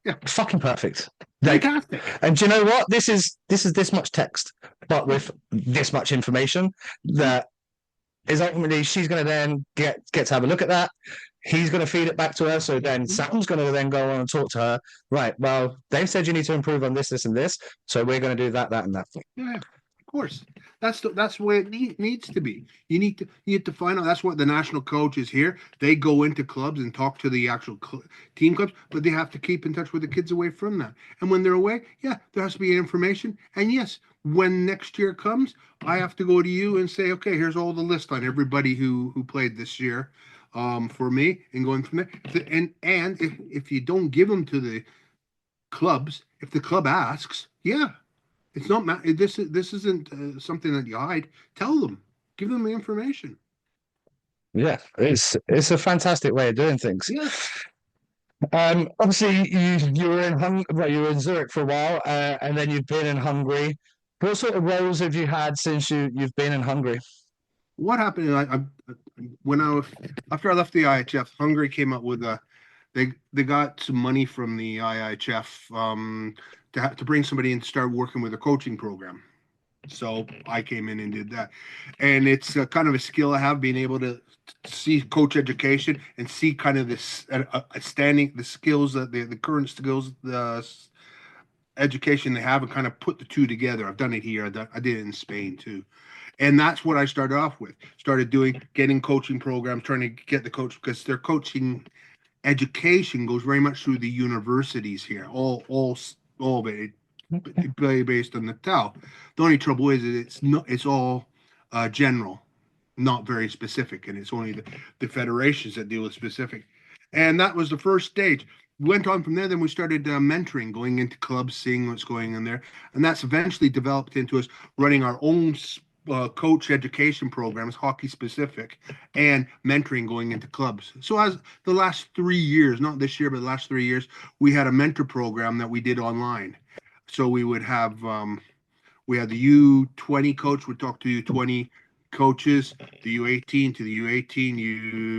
Yeah. Fucking perfect. Fantastic. And do you know what? This is this much text, but with this much information that is ultimately she's going to then get to have a look at that. He's going to feed it back to her. So then Sam's going to then go on and talk to her. Right. Well, they've said you need to improve on this, this, and this. So we're going to do that, that, and that. Yeah, of course. That's the way it needs to be. You need to find out. That's what the national coach is here. They go into clubs and talk to the actual team clubs, but they have to keep in touch with the kids away from that. And when they're away, yeah, there has to be information. And yes, when next year comes, I have to go to you and say, okay, here's all the list on everybody who played this year, for me, and going from there. And if you don't give them to the clubs, if the club asks, yeah. It's not this isn't something that you hide. Tell them, give them the information. Yeah, it's a fantastic way of doing things. Yeah. Obviously you were you were in Zurich for a while, and then you've been in Hungary. What sort of roles have you had since you've been in Hungary? What happened? After I left the IHF, Hungary came up with they got some money from the IHF to bring somebody in to start working with a coaching program. So I came in and did that, and it's kind of a skill I have, being able to see coach education and see kind of this the skills that the current skills, the education they have, and kind of put the two together. I've done it here. I did it in Spain too. And that's what I started off with. Started getting coaching programs, trying to get the coach, because their coaching education goes very much through the universities here. All of it based on the TAL. The only trouble is it's all general, not very specific, and it's only the federations that deal with specific. And that was the first stage. We went on from there. Then we started mentoring, going into clubs, seeing what's going on there, and that's eventually developed into us running our own coach education programs, hockey specific, and mentoring going into clubs. So as the last 3 years, not this year, but the last 3 years, we had a mentor program that we did online. So we would have we had the U20 coach would talk to U20 coaches, the U18 to the U18,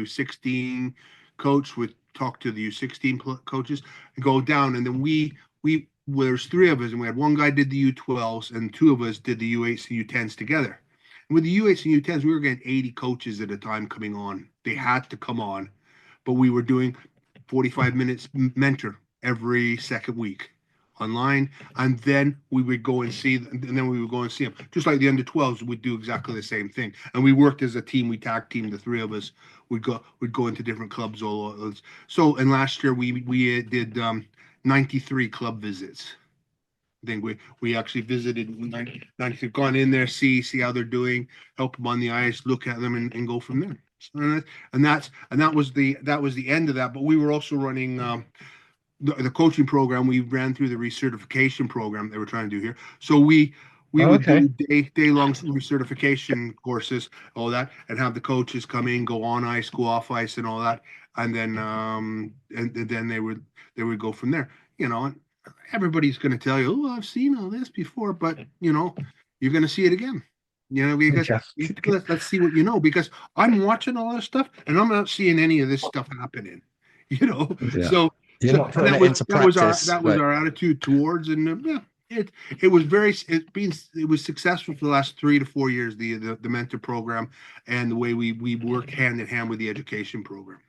U16 coach would talk to the U16 coaches, and go down. And then there's 3 of us, and we had one guy did the U12s, and 2 of us did the U8s and U10s together. And with the U8s and U10s, we were getting 80 coaches at a time coming on. They had to come on, but we were doing 45 minutes mentor every second week online, and then we would go and see them, just like the under 12s would do exactly the same thing. And we worked as a team. We tag teamed, the 3 of us would go into different clubs all those. So, and last year we did 93 club visits. I think we actually visited 90, gone in there, see how they're doing, help them on the ice, look at them, and go from there. And that was the end of that. But we were also running the coaching program. We ran through the recertification program they were trying to do here. So we would do day-long recertification courses, all that, and have the coaches come in, go on ice, go off ice, and all that, and then and then they would go from there. Everybody's going to tell you, oh, I've seen all this before, but you're going to see it again. Because let's see what because I'm watching all this stuff and I'm not seeing any of this stuff happening. So that was our attitude towards, and it was successful for the last 3 to 4 years, the mentor program, and the way we work hand in hand with the education program.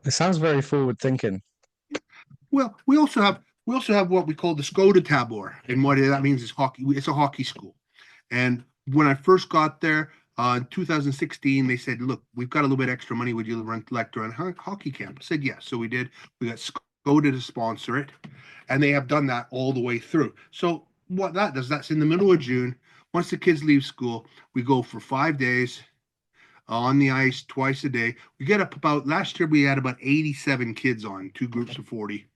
It sounds very forward thinking. Well, we also have what we call the Skoda Tabor, and what that means is hockey. It's a hockey school, and when I first got there in 2016, they said, "Look, we've got a little bit extra money. Would you run hockey camp?" I said yes. So we did. We got Skoda to sponsor it, and they have done that all the way through. So what that does, that's in the middle of June. Once the kids leave school, we go for 5 days on the ice twice a day. We get up last year we had about 87 kids on 2 groups of 40.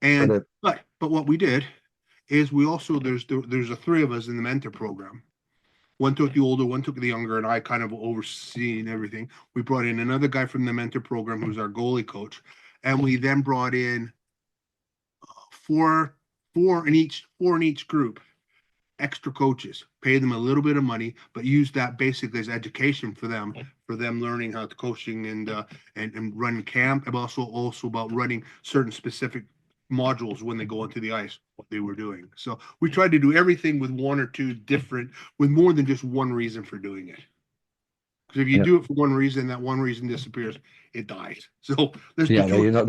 And but what we did is we also there's the 3 of us in the mentor program. One took the older, one took the younger, and I kind of overseeing everything. We brought in another guy from the mentor program who's our goalie coach, and we then brought in four in each group, extra coaches, pay them a little bit of money, but use that basically as education for them learning how to coaching and run camp, and also about running certain specific modules when they go onto the ice, what they were doing. So we tried to do everything with one or two different, with more than just one reason for doing it. Because if you do it for one reason, that one reason disappears, it dies. So there's you're not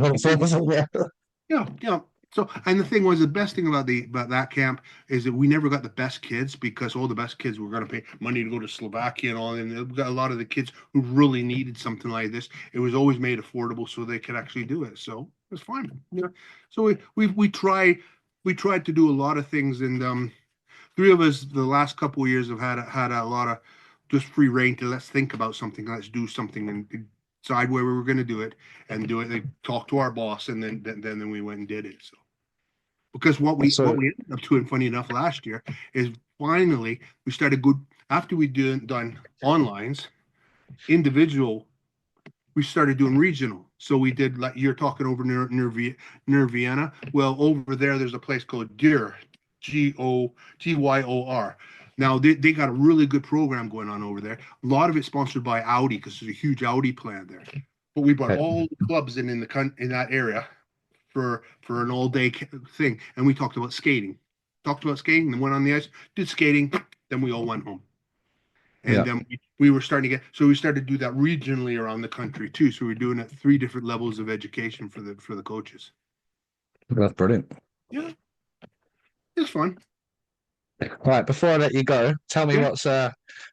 yeah. So, and the thing was, the best thing about that camp is that we never got the best kids, because all the best kids were going to pay money to go to Slovakia and all. And we got a lot of the kids who really needed something like this. It was always made affordable so they could actually do it. So it was fine. Yeah. So we tried to do a lot of things, and three of us the last couple of years have had a lot of just free reign to let's think about something, let's do something, and decide where we were going to do it and do it. They talked to our boss, and then we went and did it. So. Because what we ended up doing, funny enough, last year is finally we started after we done onlines, individual, we started doing regional. So we did, like you're talking over near Vienna. Well, over there's a place called Dürr, Gyor. Now they got a really good program going on over there. A lot of it sponsored by Audi, because there's a huge Audi plant there. But we brought all the clubs in that area for an all-day thing, and we talked about skating, then went on the ice, did skating, then we all went home. And then we were starting to we started to do that regionally around the country too. So we're doing it 3 different levels of education for the coaches. That's brilliant. Yeah, it's fun. All right, before I let you go, tell me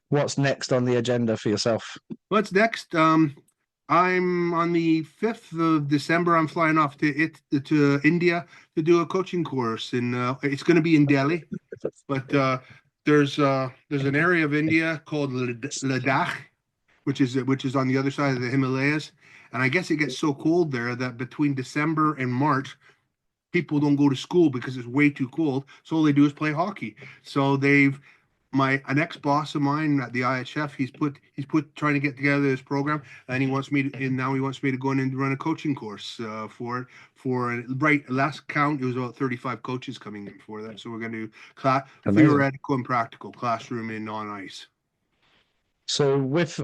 what's next on the agenda for yourself. What's next? I'm on the 5th of December. I'm flying off to India to do a coaching course, and it's going to be in Delhi. But there's an area of India called Ladakh, which is on the other side of the Himalayas, and I guess it gets so cold there that between December and March, people don't go to school because it's way too cold. So all they do is play hockey. So an ex-boss of mine at the IHF, he's put trying to get together this program, and now he wants me to go in and run a coaching course for last count, it was about 35 coaches coming in for that. So we're going to do theoretical and practical classroom and on ice. So with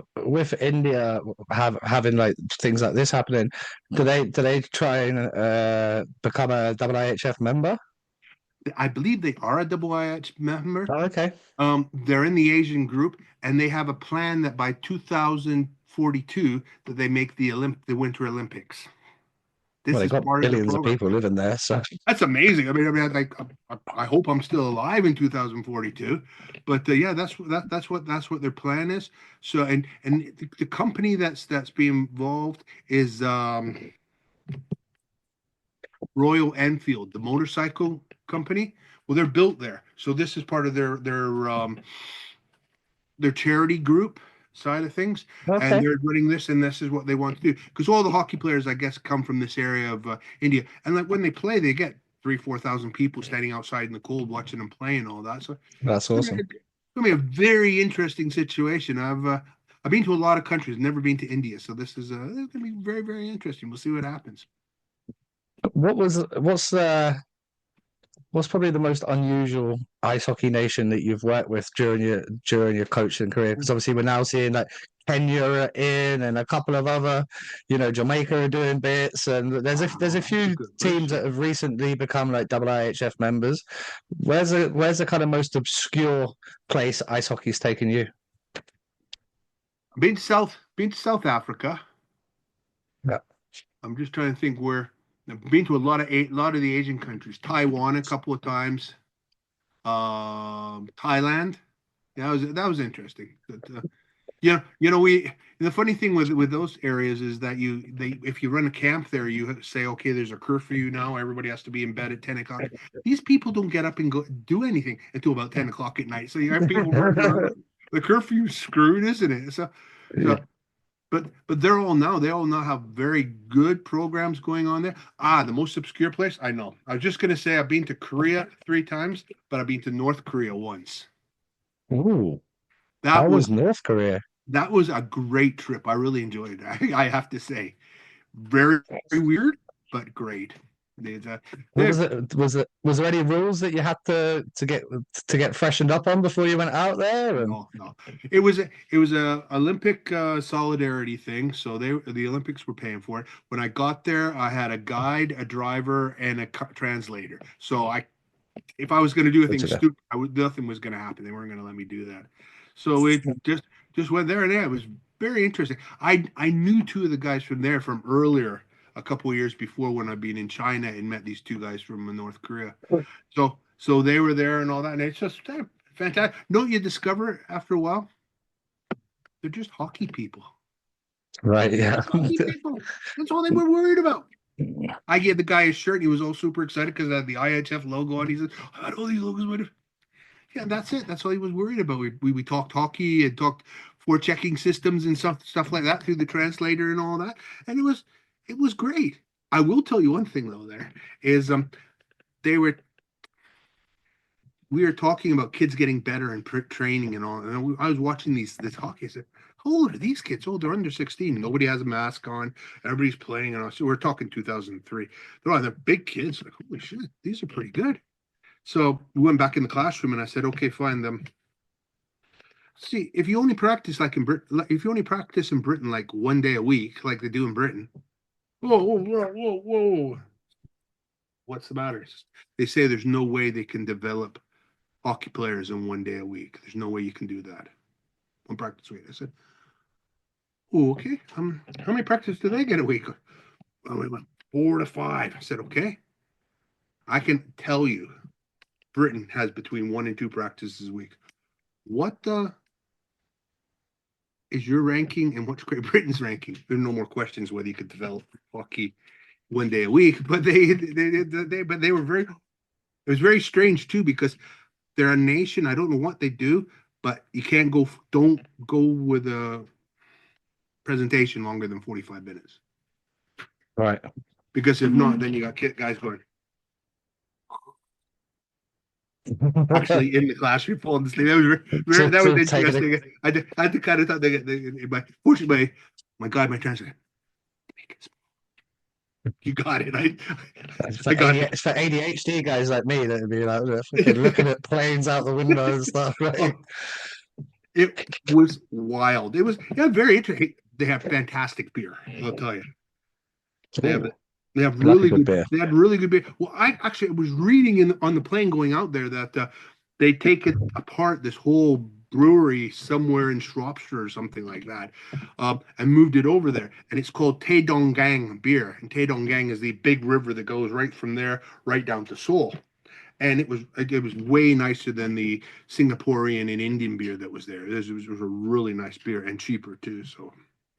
India having like things like this happening, do they try and become a IIHF member? I believe they are a IIHF member. Oh, okay. They're in the Asian group, and they have a plan that by 2042 that they make the Winter Olympics. They've got billions of people living there, so that's amazing. I mean, I hope I'm still alive in 2042, but that's what their plan is. So, and the company that's being involved is Royal Enfield, the motorcycle company. Well, they're built there, so this is part of their charity group side of things. Okay. And they're running this, and this is what they want to do, because all the hockey players, I guess, come from this area of India, and like when they play, they get 3,000-4,000 people standing outside in the cold watching them play and all that. So that's awesome. It's gonna be a very interesting situation. I've been to a lot of countries, never been to India, so this is gonna be very, very interesting. We'll see what happens. What's probably the most unusual ice hockey nation that you've worked with during your coaching career? Because obviously we're now seeing like Kenya are in, and a couple of other, Jamaica are doing bits, and there's a few teams that have recently become like IIHF members. Where's the kind of most obscure place ice hockey's taken you? Been to South Africa. Yeah. I'm just trying to think where. I've been to a lot of the Asian countries. Taiwan a couple of times. Thailand. That was interesting. But, the funny thing with those areas is that if you run a camp there, you say, okay, there's a curfew now. Everybody has to be in bed at 10 o'clock. These people don't get up and go do anything until about 10 o'clock at night. So you have people the curfew's screwed, isn't it? So But they all now have very good programs going on there. The most obscure place, I know. I was just going to say I've been to Korea 3 times, but I've been to North Korea once. Ooh. That was North Korea. That was a great trip. I really enjoyed it. I have to say. Very, very weird, but great. What was it? Was there any rules that you had to get freshened up on before you went out there? And No. It was a Olympic solidarity thing. So the Olympics were paying for it. When I got there, I had a guide, a driver, and a translator. So if I was going to do anything stupid, nothing was going to happen. They weren't going to let me do that. So it just went there, and yeah, it was very interesting. I knew two of the guys from there from earlier, a couple of years before, when I'd been in China and met these two guys from North Korea. So they were there and all that, and it's just fantastic. Don't you discover after a while they're just hockey people? Right, yeah. Hockey people. That's all they were worried about. I gave the guy his shirt. He was all super excited because it had the IHF logo on. He said, "I had all these logos." Yeah, that's it. That's all he was worried about. We talked hockey and talked for checking systems and stuff like that through the translator and all that, and it was great. I will tell you one thing though. There is we were talking about kids getting better and training and all. And I was watching this hockey. I said, "How old are these kids? Oh, they're under 16. Nobody has a mask on. Everybody's playing." And so we're talking 2003. They're big kids. Like, holy shit, these are pretty good. So we went back in the classroom and I said, "Okay, fine. See, if you only practice like in Britain, if you only practice in Britain like one day a week, like they do in Britain, whoa. What's the matter?" They say there's no way they can develop hockey players in one day a week. There's no way you can do that. One practice week. I said, "Oh, okay. How many practices do they get a week?" Well, we went 4 to 5. I said, "Okay. I can tell you, Britain has between 1 and 2 practices a week. What is your ranking and what's Great Britain's ranking?" There are no more questions whether you could develop hockey one day a week, but they were very. It was very strange too because they're a nation. I don't know what they do, but you can't go. Don't go with a presentation longer than 45 minutes. Right. Because if not, then you got guys going. Actually, in the classroom, falling asleep. That was interesting. I had to kind of thought fortunately, my guy, my translator. You got it. I got it. It's for ADHD guys like me that would be like looking at planes out the window and stuff. Right? It was wild. It was very interesting. They have fantastic beer. I'll tell you. They have really good beer. They had really good beer. Well, I actually was reading on the plane going out there that they take it apart, this whole brewery somewhere in Shropshire or something like that, and moved it over there. And it's called Taedonggang beer. And Taedonggang is the big river that goes right from there right down to Seoul. And it was way nicer than the Singaporean and Indian beer that was there. It was a really nice beer and cheaper too. So,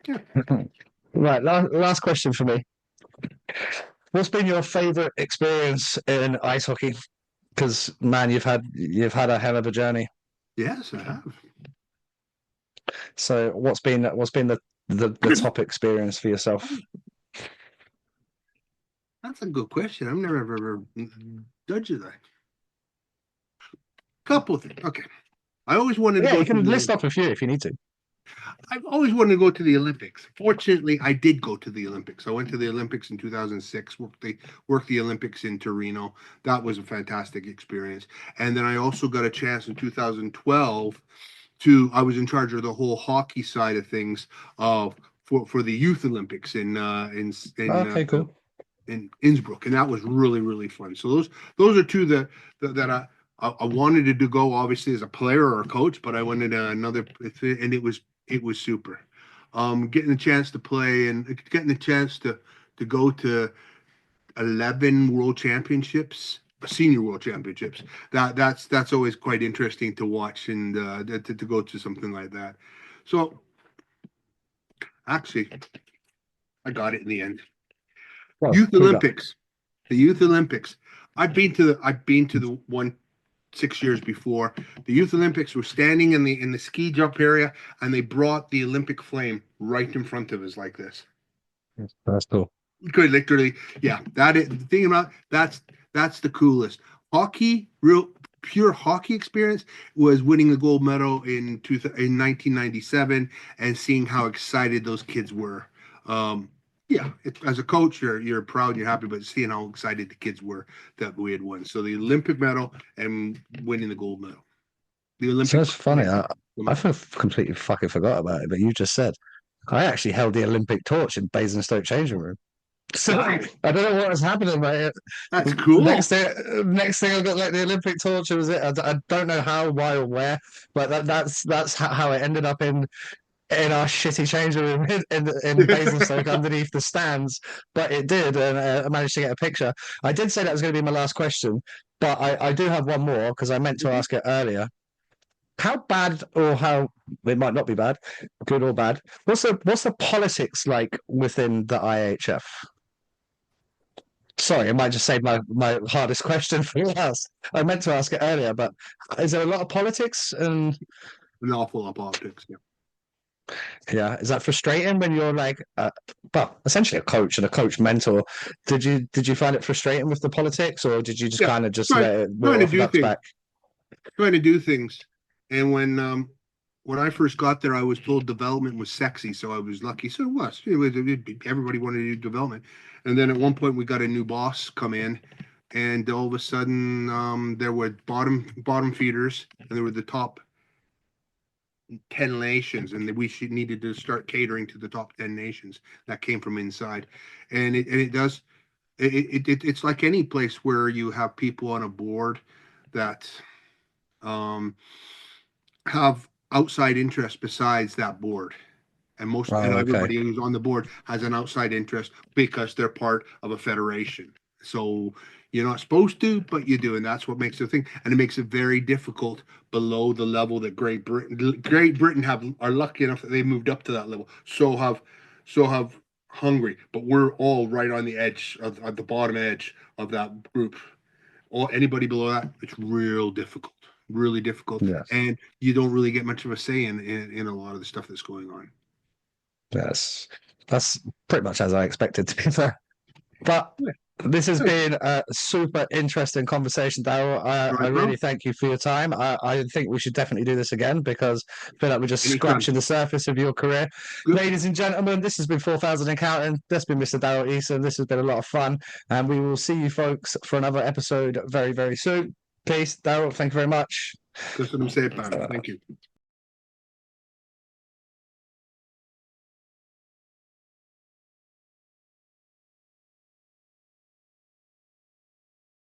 yeah. Right. Last question for me. What's been your favorite experience in ice hockey? Because man, you've had a hell of a journey. Yes, I have. So what's been the top experience for yourself? That's a good question. I've never ever judged that. Couple of things. Okay. I always wanted to go. You can list off a few if you need to. I've always wanted to go to the Olympics. Fortunately, I did go to the Olympics. I went to the Olympics in 2006, worked the Olympics in Torino. That was a fantastic experience. And then I also got a chance in 2012 I was in charge of the whole hockey side of things for the Youth Olympics in cool. In Innsbruck, and that was really, really fun. So those are two that I wanted to go, obviously, as a player or a coach, but I wanted another, and it was super. Getting the chance to play and getting the chance to go to 11 world championships, senior world championships. That's always quite interesting to watch and to go to something like that. So actually, I got it in the end. Well, Youth Olympics, the Youth Olympics. I've been to the one 6 years before. The Youth Olympics were standing in the ski jump area, and they brought the Olympic flame right in front of us like this. That's cool. Good, literally, yeah. That is the thing about that's the coolest. Hockey, real pure hockey experience was winning the gold medal in 1997 and seeing how excited those kids were. Yeah, as a coach, you're proud, you're happy, but seeing how excited the kids were that we had won. So the Olympic medal and winning the gold medal. The So Olympic. it's funny. I completely fucking forgot about it, but you just said I actually held the Olympic torch in Basingstoke changing room. So Wow, I don't know what was happening, mate. that's cool. Next thing I got like the Olympic torch. It was it. I don't know how, why, or where, but that's how it ended up in our shitty changing room in Basingstoke underneath the stands. But it did, and I managed to get a picture. I did say that was going to be my last question, but I do have one more because I meant to ask it earlier. How bad, or how it might not be bad, good or bad? What's the politics like within the IHF? Sorry, I might just save my hardest question for last. I meant to ask it earlier, but is there a lot of politics? And An awful lot of politics. Yeah. yeah, is that frustrating when you're like, well, essentially a coach and a coach mentor? Did you find it frustrating with the politics, or did you just Yeah. kind of just Trying, let it trying roll to off the do duck's things. back? Trying to do things. And when I first got there, I was told development was sexy, so I was lucky. So it was. Everybody wanted to do development. And then at one point, we got a new boss come in, and all of a sudden, there were bottom feeders, and there were the top 10 nations, and we needed to start catering to the top 10 nations that came from inside. And it does. It's like any place where you have people on a board that um, have outside interests besides that board. And Oh, okay. everybody who's on the board has an outside interest because they're part of a federation. So you're not supposed to, but you do, and that's what makes the thing. And it makes it very difficult below the level that Great Britain are lucky enough that they moved up to that level. So have Hungary, but we're all right on the edge at the bottom edge of that group. Or anybody below that, it's really difficult, Yes. and you don't really get much of a say in a lot of the stuff that's going on. Yes. That's pretty much as I expected, to be fair. But Yeah. this has been a super interesting conversation, Daryl. I Right, bro? really thank you for your time. I think we should definitely do this again because I feel like we're just Anytime. scratching the surface of your career. Good. Ladies and gentlemen, this has been 4,000 and Counting. That's been Mr. Daryl Easson. This has been a lot of fun. And we will see you folks for another episode very, very soon. Peace. Daryl, thank you very much. Köszönöm szépen. Thank you.